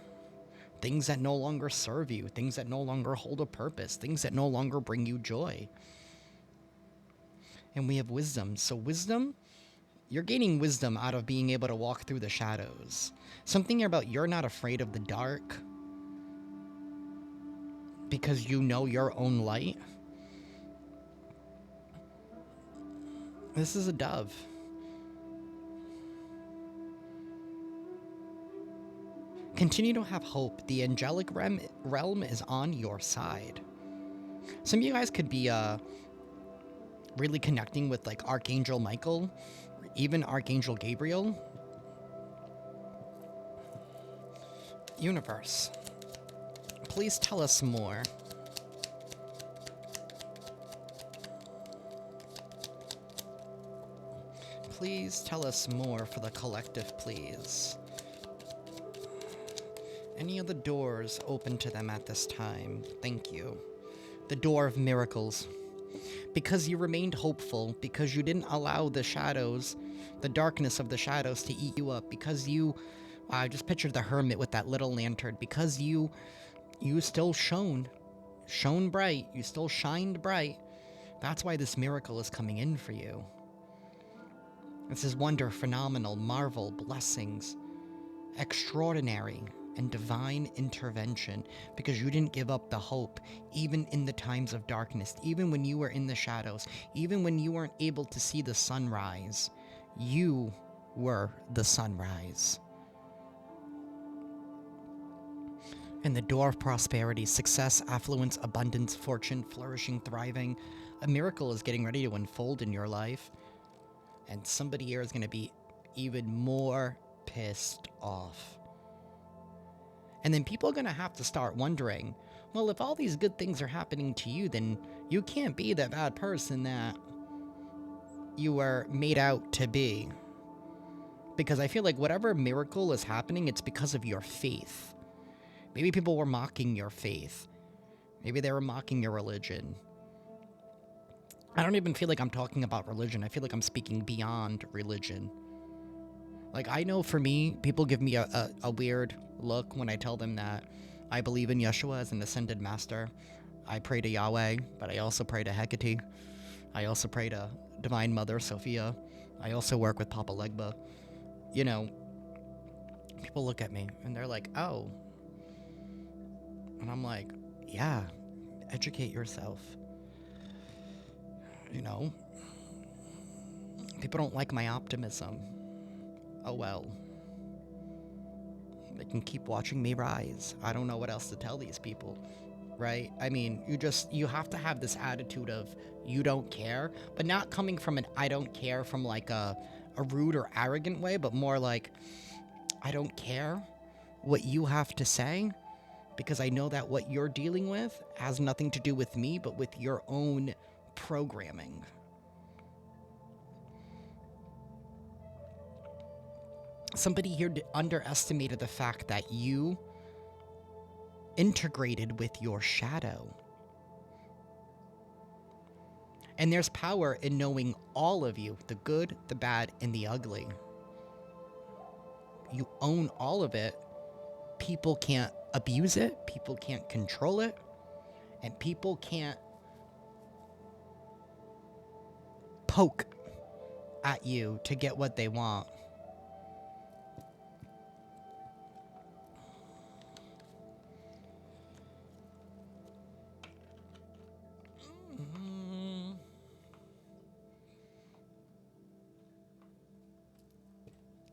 Things that no longer serve you. Things that no longer hold a purpose. Things that no longer bring you joy. And we have wisdom. So wisdom, you're gaining wisdom out of being able to walk through the shadows. Something about you're not afraid of the dark because you know your own light. This is a dove. Continue to have hope. The angelic realm is on your side. Some of you guys could be really connecting with, like, Archangel Michael, or even Archangel Gabriel. Universe, please tell us more. Please tell us more for the collective, please. Any of the doors open to them at this time? Thank you. The door of miracles. because you remained hopeful, because you didn't allow the shadows, the darkness of the shadows to eat you up, because you, I just pictured the hermit with that little lantern, because you still shone bright, you still shined bright. That's why this miracle is coming in for you. This is wonder, phenomenal, marvel, blessings, extraordinary, and divine intervention, because you didn't give up the hope, even in the times of darkness, even when you were in the shadows, even when you weren't able to see the sunrise. You were the sunrise. And the door of prosperity, success, affluence, abundance, fortune, flourishing, thriving, a miracle is getting ready to unfold in your life. And somebody here is going to be even more pissed off. And then people are going to have to start wondering, well, if all these good things are happening to you, then you can't be the bad person that you were made out to be. Because I feel like whatever miracle is happening, it's because of your faith. Maybe people were mocking your faith. Maybe they were mocking your religion. I don't even feel like I'm talking about religion. I feel like I'm speaking beyond religion. Like, I know for me, people give me a weird look when I tell them that I believe in Yeshua as an ascended master. I pray to Yahweh, but I also pray to Hecate. I also pray to Divine Mother Sophia. I also work with Papa Legba. You know, people look at me and they're like, oh. And I'm like, yeah, educate yourself. You know, people don't like my optimism. Oh well. They can keep watching me rise. I don't know what else to tell these people, right? I mean, you have to have this attitude of you don't care, but not coming from an I don't care from like a rude or arrogant way, but more like I don't care what you have to say, because I know that what you're dealing with has nothing to do with me, but with your own programming. Somebody here underestimated the fact that you integrated with your shadow. And there's power in knowing all of you, the good, the bad, and the ugly. You own all of it. People can't abuse it. People can't control it. And people can't poke at you to get what they want.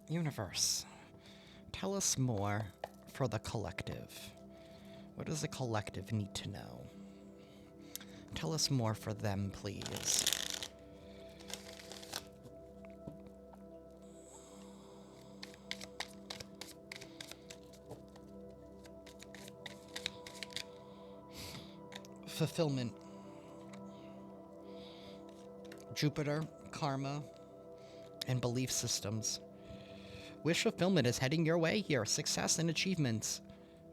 Universe, tell us more for the collective. What does the collective need to know? Tell us more for them, please. Fulfillment. Jupiter, karma, and belief systems. Wish fulfillment is heading your way here. Success and achievements.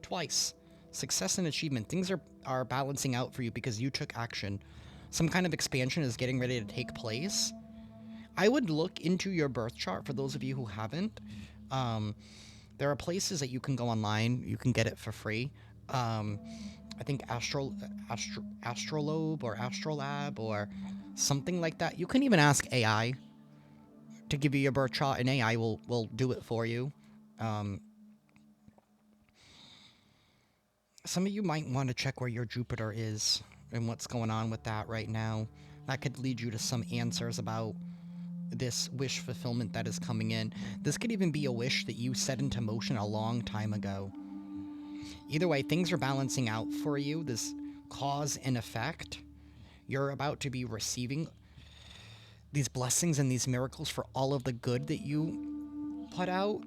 Twice. Success and achievement. Things are balancing out for you because you took action. Some kind of expansion is getting ready to take place. I would look into your birth chart for those of you who haven't. There are places that you can go online. You can get it for free. I think Astrolobe or Astrolab or something like that. You can even ask AI to give you your birth chart, and AI will do it for you. Some of you might want to check where your Jupiter is and what's going on with that right now. That could lead you to some answers about this wish fulfillment that is coming in. This could even be a wish that you set into motion a long time ago. Either way, things are balancing out for you. This cause and effect. You're about to be receiving these blessings and these miracles for all of the good that you put out.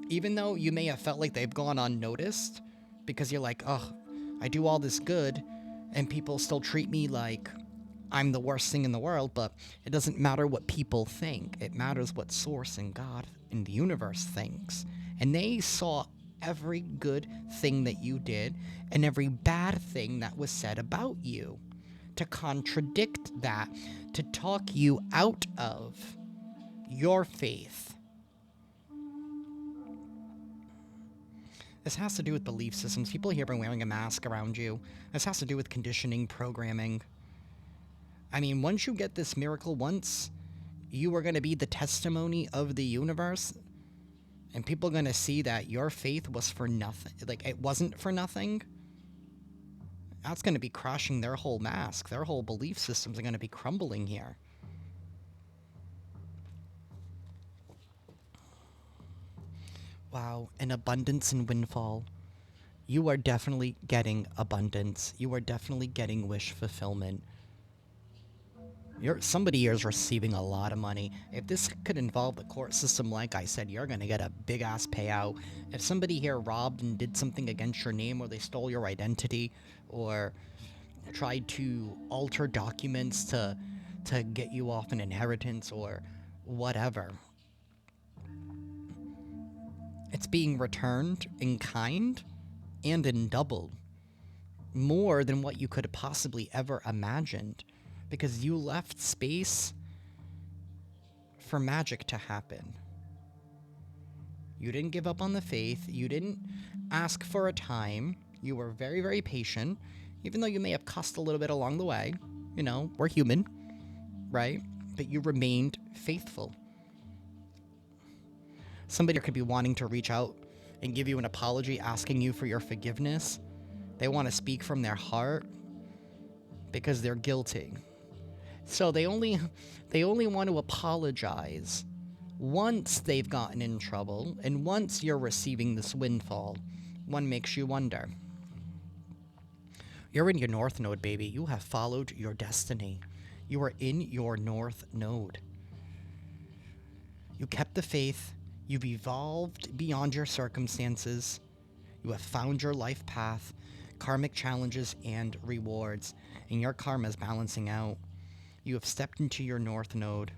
Even though you may have felt like they've gone unnoticed, because you're like, oh, I do all this good, and people still treat me like I'm the worst thing in the world, but it doesn't matter what people think. It matters what Source and God and the universe thinks. And they saw every good thing that you did and every bad thing that was said about you. to contradict that, to talk you out of your faith. This has to do with belief systems. People here are wearing a mask around you. This has to do with conditioning, programming. I mean, once you get this miracle once, you are going to be the testimony of the universe, and people are going to see that your faith was for nothing. Like, it wasn't for nothing. That's going to be crashing their whole mask. Their whole belief systems are going to be crumbling here. Wow, an abundance and windfall. You are definitely getting abundance. You are definitely getting wish fulfillment. Somebody here is receiving a lot of money. If this could involve the court system, like I said, you're going to get a big-ass payout. If somebody here robbed and did something against your name, or they stole your identity, or tried to alter documents to get you off an inheritance, or whatever, it's being returned in kind and in double. More than what you could have possibly ever imagined. Because you left space for magic to happen. You didn't give up on the faith. You didn't ask for a time. You were very, very patient. Even though you may have cussed a little bit along the way. You know, we're human, right? But you remained faithful. Somebody could be wanting to reach out and give you an apology, asking you for your forgiveness. They want to speak from their heart because they're guilty. So they only want to apologize once they've gotten in trouble, and once you're receiving this windfall. One makes you wonder. You're in your North Node, baby. You have followed your destiny. You are in your North Node. You kept the faith. You've evolved beyond your circumstances. You have found your life path, karmic challenges and rewards, and your karma is balancing out. You have stepped into your North Node.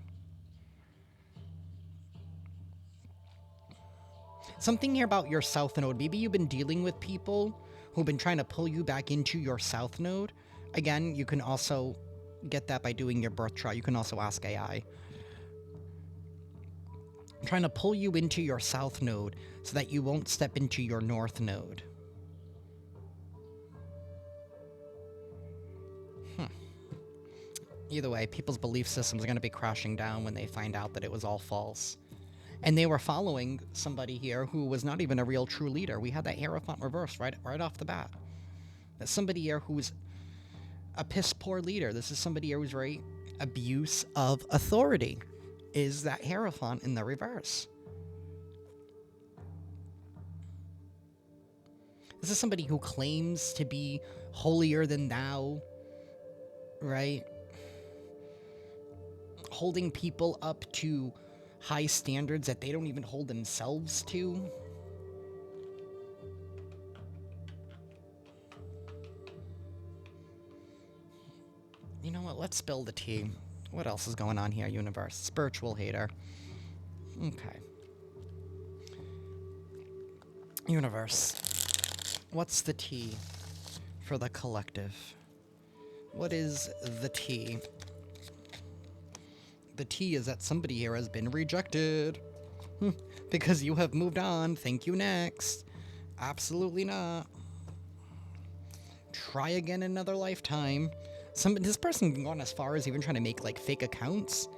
Something here about your South Node. Maybe you've been dealing with people who've been trying to pull you back into your South Node. Again, you can also get that by doing your birth chart. You can also ask AI. Trying to pull you into your South Node so that you won't step into your North Node. Either way, people's belief systems are going to be crashing down when they find out that it was all false. And they were following somebody here who was not even a real true leader. We had that Hierophant reverse right off the bat. That's somebody here who's a piss poor leader. This is somebody here who's very abuse of authority. Is that Hierophant in the reverse? This is somebody who claims to be holier than thou, right? Holding people up to high standards that they don't even hold themselves to. You know what? Let's spill the tea. What else is going on here, universe? Spiritual hater. Okay. Universe. What's the tea for the collective? What is the tea? The tea is that somebody here has been rejected. Because you have moved on. Thank you, next. Absolutely not. Try again another lifetime. This person can go on as far as even trying to make, like, fake accounts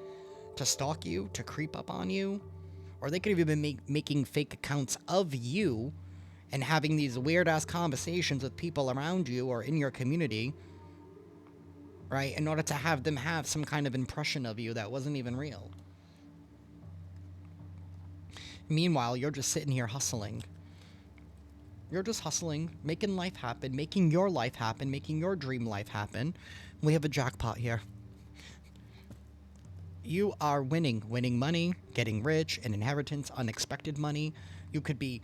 to stalk you, to creep up on you. Or they could have even been making fake accounts of you and having these weird-ass conversations with people around you or in your community, right, in order to have them have some kind of impression of you that wasn't even real. Meanwhile, you're just sitting here hustling. You're just hustling, making life happen, making your life happen, making your dream life happen. We have a jackpot here. You are winning money, getting rich, an inheritance, unexpected money. You could be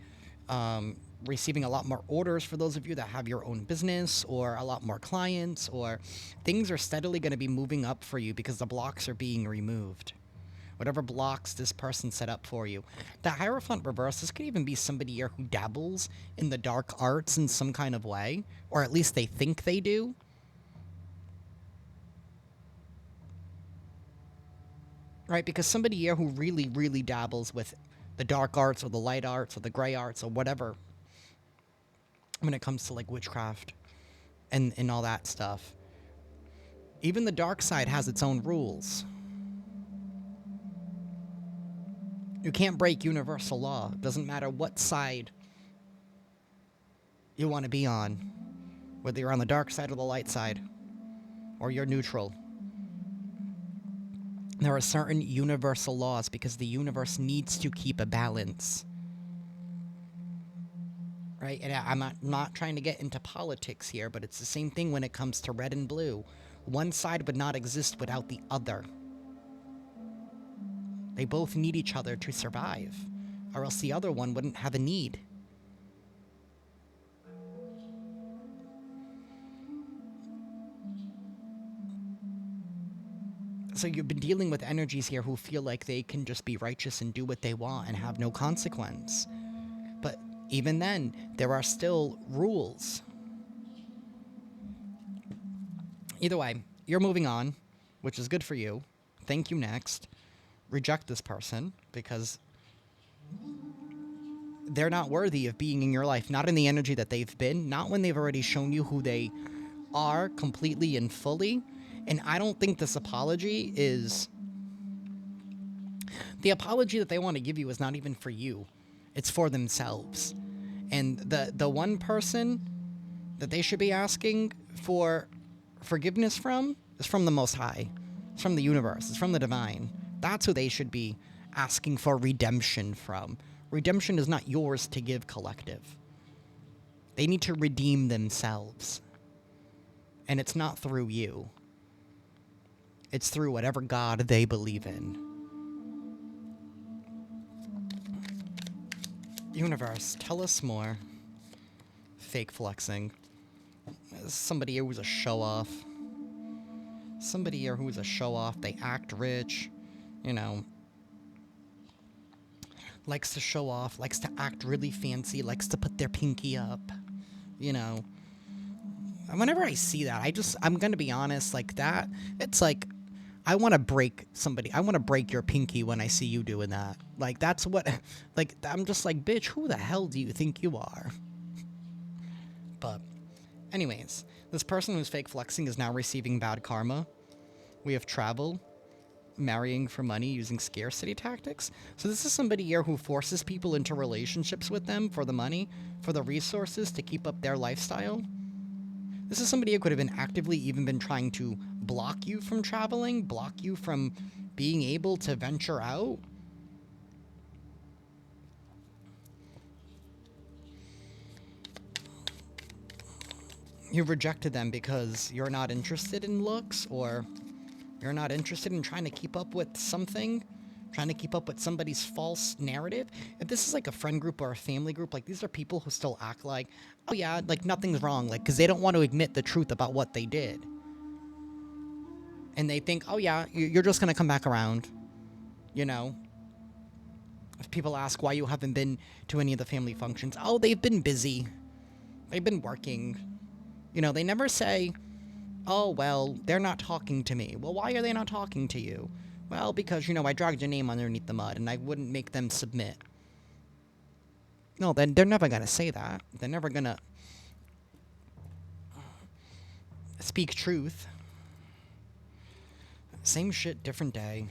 receiving a lot more orders for those of you that have your own business, or a lot more clients, or things are steadily going to be moving up for you because the blocks are being removed. Whatever blocks this person set up for you. The Hierophant reverse, this could even be somebody here who dabbles in the dark arts in some kind of way, or at least they think they do. right? Because somebody here who really, really dabbles with the dark arts or the light arts or the gray arts or whatever when it comes to like witchcraft and all that stuff. Even the dark side has its own rules. You can't break universal law. It doesn't matter what side you want to be on, whether you're on the dark side or the light side, or you're neutral. There are certain universal laws because the universe needs to keep a balance. Right? And I'm not trying to get into politics here, but it's the same thing when it comes to red and blue. One side would not exist without the other. They both need each other to survive, or else the other one wouldn't have a need. So you've been dealing with energies here who feel like they can just be righteous and do what they want and have no consequence. But even then, there are still rules. Either way, you're moving on, which is good for you. Thank you, next. Reject this person because they're not worthy of being in your life. Not in the energy that they've been. Not when they've already shown you who they are completely and fully. And I don't think this apology is... The apology that they want to give you is not even for you. It's for themselves. And the one person that they should be asking for forgiveness from is from the Most High. It's from the universe. It's from the divine. That's who they should be asking for redemption from. Redemption is not yours to give, collective. They need to redeem themselves. And it's not through you. It's through whatever God they believe in. Universe, tell us more. Fake flexing. Somebody here who's a show-off. Somebody here who's a show-off. They act rich. You know. Likes to show off. Likes to act really fancy. Likes to put their pinky up. You know. And whenever I see that, I'm gonna be honest, like that, it's like, I want to break somebody. I want to break your pinky when I see you doing that. Like, that's what, like, I'm just like, bitch, who the hell do you think you are? But, anyways, this person who's fake flexing is now receiving bad karma. We have travel, marrying for money using scarcity tactics. So this is somebody here who forces people into relationships with them for the money, for the resources to keep up their lifestyle. This is somebody who could have been actively even been trying to block you from traveling, block you from being able to venture out. You've rejected them because you're not interested in looks, or you're not interested in trying to keep up with something, trying to keep up with somebody's false narrative. If this is like a friend group or a family group, like these are people who still act like, oh yeah, like nothing's wrong, like, because they don't want to admit the truth about what they did. And they think, oh yeah, you're just going to come back around, you know. If people ask why you haven't been to any of the family functions, oh, they've been busy. They've been working. You know, they never say, oh, well, they're not talking to me. Well, why are they not talking to you? Well, because, you know, I dragged your name underneath the mud and I wouldn't make them submit. No, then they're never going to say that. They're never going to speak truth. Same shit, different day.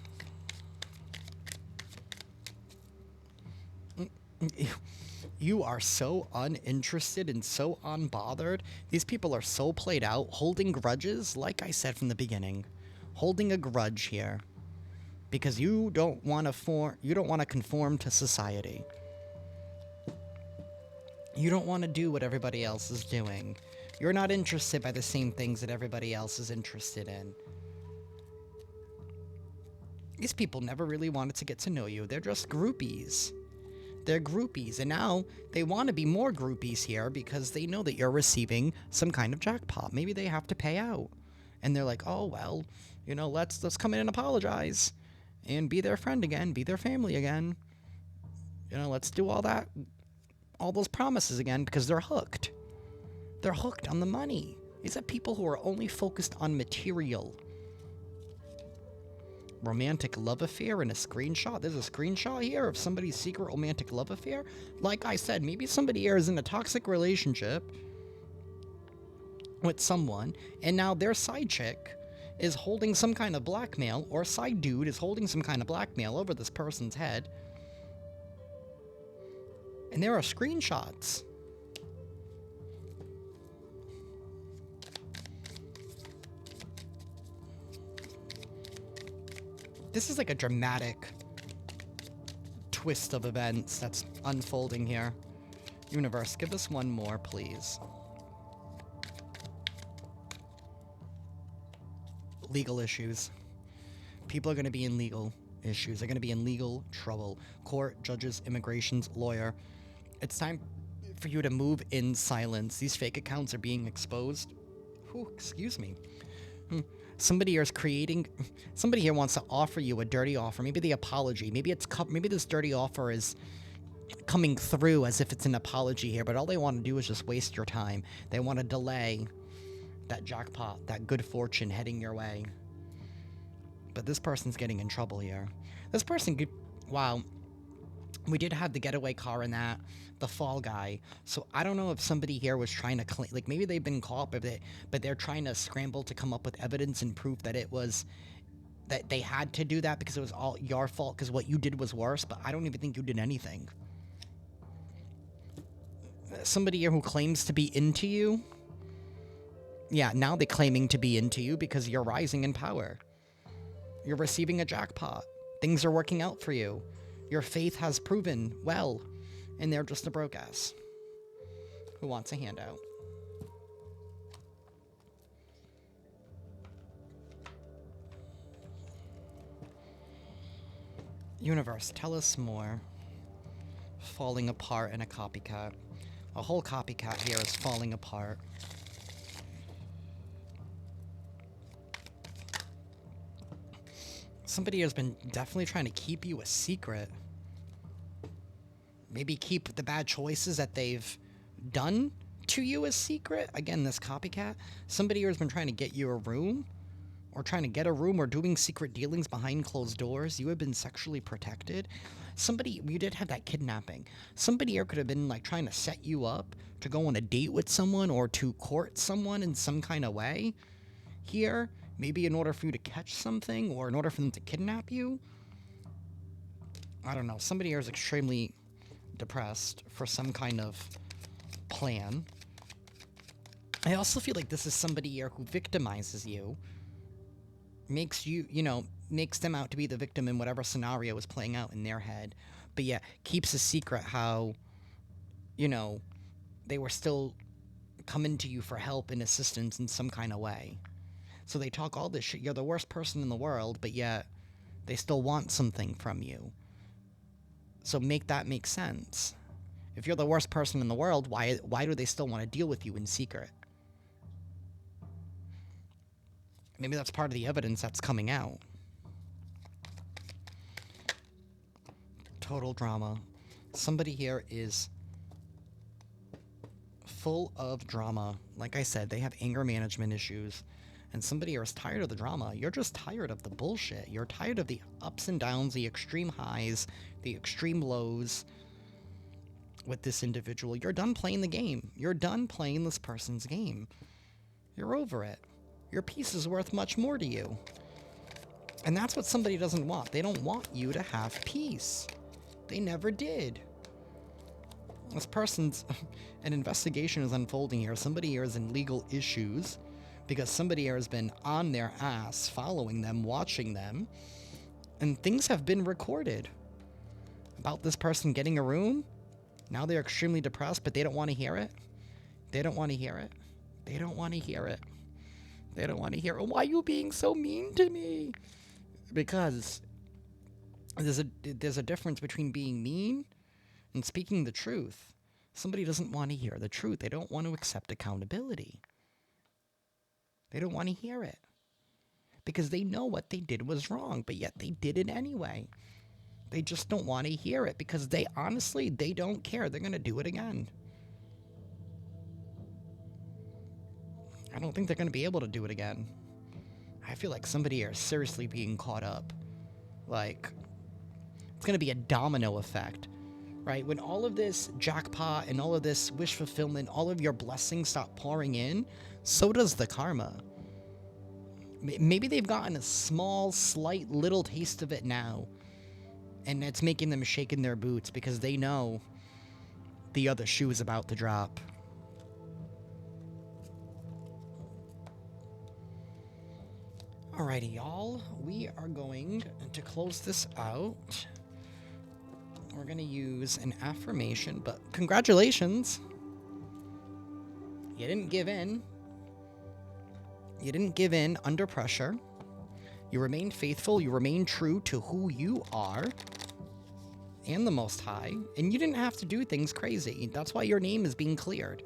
You are so uninterested and so unbothered. These people are so played out, holding grudges, like I said from the beginning. Holding a grudge here. Because you don't want to conform to society. You don't want to do what everybody else is doing. You're not interested by the same things that everybody else is interested in. These people never really wanted to get to know you. They're just groupies. They're groupies, and now they want to be more groupies here because they know that you're receiving some kind of jackpot. Maybe they have to pay out. And they're like, oh, well, you know, let's come in and apologize and be their friend again, be their family again. You know, let's do all that, all those promises again, because they're hooked. They're hooked on the money. These are people who are only focused on material. romantic love affair in a screenshot. There's a screenshot here of somebody's secret romantic love affair. Like I said, maybe somebody here is in a toxic relationship with someone, and now their side chick is holding some kind of blackmail, or side dude is holding some kind of blackmail over this person's head. And there are screenshots. This is like a dramatic twist of events that's unfolding here. Universe, give us one more, please. Legal issues. People are going to be in legal issues. They're going to be in legal trouble. Court, judges, immigrations, lawyer. It's time for you to move in silence. These fake accounts are being exposed. Whew, excuse me. Somebody here is creating. Somebody here wants to offer you a dirty offer. Maybe the apology. Maybe this dirty offer is coming through as if it's an apology here, but all they want to do is just waste your time. They want to delay that jackpot, that good fortune heading your way. But this person's getting in trouble here. This person could, wow, we did have the getaway car in that, the fall guy. So I don't know if somebody here was trying to claim, like maybe they've been caught, but they're trying to scramble to come up with evidence and proof that it was, that they had to do that because it was all your fault because what you did was worse, but I don't even think you did anything. Somebody here who claims to be into you. Yeah, now they're claiming to be into you because you're rising in power. You're receiving a jackpot. Things are working out for you. Your faith has proven well, and they're just a broke ass who wants a handout. Universe, tell us more. Falling apart in a copycat. A whole copycat here is falling apart. Somebody has been definitely trying to keep you a secret. Maybe keep the bad choices that they've done to you a secret. Again, this copycat. Somebody here has been trying to get you a room, or trying to get a room, or doing secret dealings behind closed doors. You have been sexually protected. Somebody, you did have that kidnapping. Somebody here could have been like trying to set you up to go on a date with someone or to court someone in some kind of way. Here, maybe in order for you to catch something, or in order for them to kidnap you. I don't know. Somebody here is extremely depressed for some kind of plan. I also feel like this is somebody here who victimizes you. Makes you, makes them out to be the victim in whatever scenario is playing out in their head. But yeah, keeps a secret how, they were still coming to you for help and assistance in some kind of way. So they talk all this shit. You're the worst person in the world, but yet they still want something from you. So make that make sense. If you're the worst person in the world, why do they still want to deal with you in secret? Maybe that's part of the evidence that's coming out. Total drama. Somebody here is full of drama. Like I said, they have anger management issues. And somebody here is tired of the drama. You're just tired of the bullshit. You're tired of the ups and downs, the extreme highs, the extreme lows with this individual. You're done playing the game. You're done playing this person's game. You're over it. Your piece is worth much more to you. And that's what somebody doesn't want. They don't want you to have peace. They never did. This person's... an investigation is unfolding here. Somebody here is in legal issues because somebody here has been on their ass, following them, watching them, and things have been recorded about this person getting a room. Now they're extremely depressed, but they don't want to hear it. They don't want to hear it. They don't want to hear it. They don't want to hear it. Why are you being so mean to me? Because there's a difference between being mean and speaking the truth. Somebody doesn't want to hear the truth. They don't want to accept accountability. They don't want to hear it. Because they know what they did was wrong, but yet they did it anyway. They just don't want to hear it because they don't care. They're going to do it again. I don't think they're going to be able to do it again. I feel like somebody here is seriously being caught up Like, it's going to be a domino effect, right? When all of this jackpot and all of this wish fulfillment, all of your blessings stop pouring in, so does the karma. Maybe they've gotten a small, slight, little taste of it now, and it's making them shake in their boots because they know the other shoe is about to drop. Alrighty, y'all. We are going to close this out. We're going to use an affirmation, but congratulations. You didn't give in. You didn't give in under pressure. You remained faithful. You remained true to who you are and the Most High. And you didn't have to do things crazy. That's why your name is being cleared.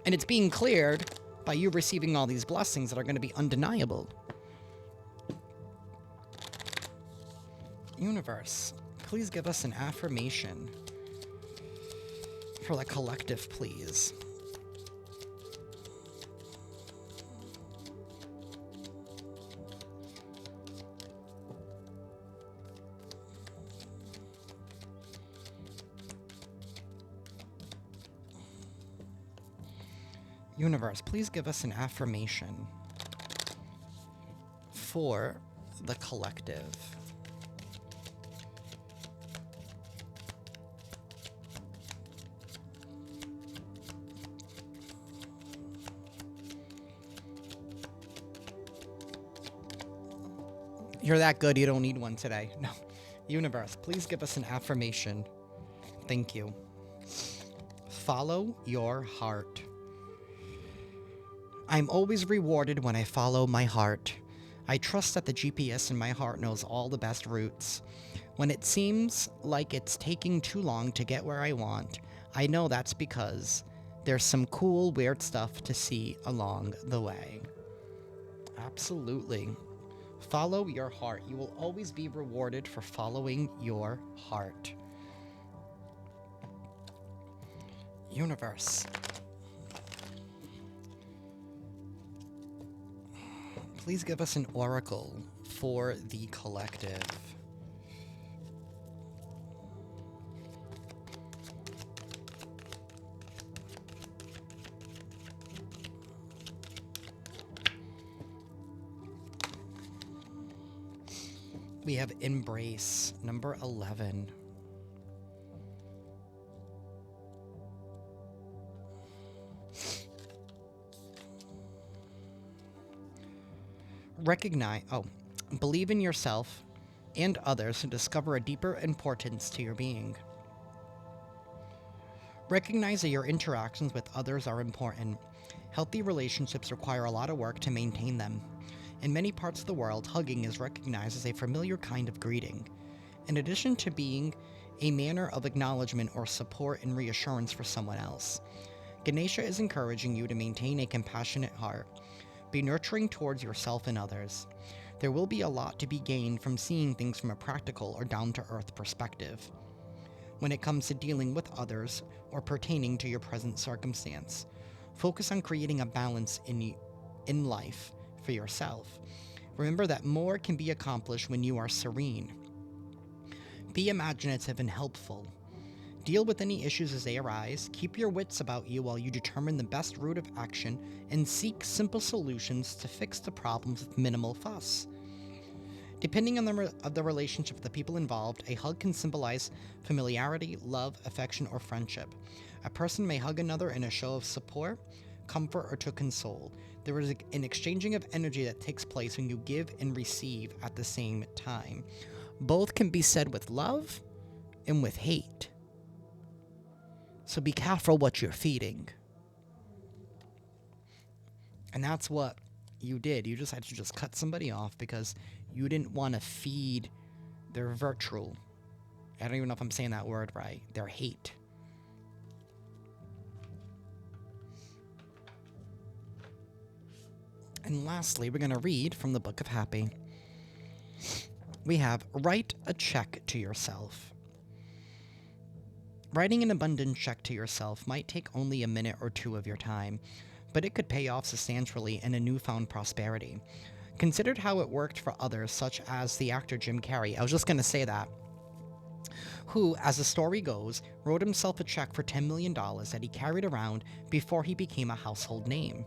And it's being cleared by you receiving all these blessings that are going to be undeniable. Universe, please give us an affirmation for the collective, please. Universe, please give us an affirmation for the collective. You're that good, you don't need one today. No. Universe, please give us an affirmation. Thank you. Follow your heart. I'm always rewarded when I follow my heart. I trust that the GPS in my heart knows all the best routes. When it seems like it's taking too long to get where I want, I know that's because there's some cool, weird stuff to see along the way. Absolutely. Follow your heart. You will always be rewarded for following your heart. Universe, please give us an oracle for the collective. We have Embrace, number 11. Believe in yourself and others to discover a deeper importance to your being. Recognize that your interactions with others are important. Healthy relationships require a lot of work to maintain them. In many parts of the world, hugging is recognized as a familiar kind of greeting. In addition to being a manner of acknowledgement or support and reassurance for someone else, Ganesha is encouraging you to maintain a compassionate heart. Be nurturing towards yourself and others. There will be a lot to be gained from seeing things from a practical or down-to-earth perspective when it comes to dealing with others or pertaining to your present circumstance. Focus on creating a balance in life for yourself. Remember that more can be accomplished when you are serene. Be imaginative and helpful. Deal with any issues as they arise. Keep your wits about you while you determine the best route of action and seek simple solutions to fix the problems with minimal fuss. Depending on the relationship of the people involved, a hug can symbolize familiarity, love, affection, or friendship. A person may hug another in a show of support, comfort, or to console. There is an exchanging of energy that takes place when you give and receive at the same time. Both can be said with love and with hate. So be careful what you're feeding. And that's what you did. You just had to just cut somebody off because you didn't want to feed their virtue. I don't even know if I'm saying that word right. Their hate. And lastly, we're going to read from the Book of Happy. We have, write a check to yourself. Writing an abundant check to yourself might take only a minute or two of your time, but it could pay off substantially in a newfound prosperity. Considered how it worked for others, such as the actor Jim Carrey. I was just going to say that. Who, as the story goes, wrote himself a check for $10 million that he carried around before he became a household name.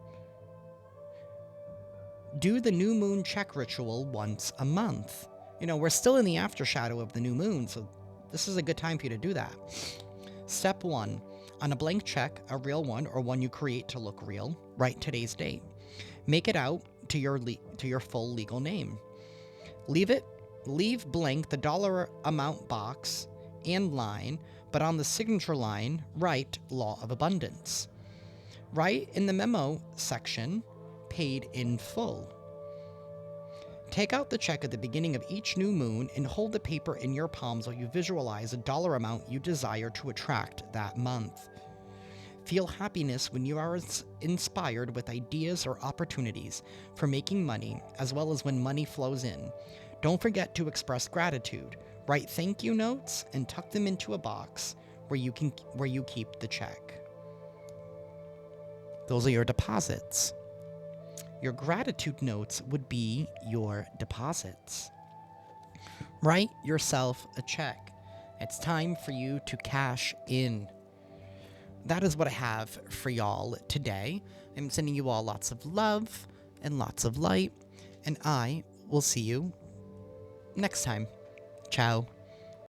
Do the new moon check ritual once a month. We're still in the aftershadow of the new moon, so this is a good time for you to do that. Step 1. On a blank check, a real one or one you create to look real, write today's date. Make it out to your full legal name. Leave blank the dollar amount box and line, but on the signature line, write Law of Abundance. Write in the memo section, paid in full. Take out the check at the beginning of each new moon and hold the paper in your palms while you visualize a dollar amount you desire to attract that month. Feel happiness when you are inspired with ideas or opportunities for making money, as well as when money flows in. Don't forget to express gratitude. Write thank you notes and tuck them into a box where you keep the check. Those are your deposits. Your gratitude notes would be your deposits. Write yourself a check. It's time for you to cash in. That is what I have for y'all today. I'm sending you all lots of love and lots of light, and I will see you next time. Ciao.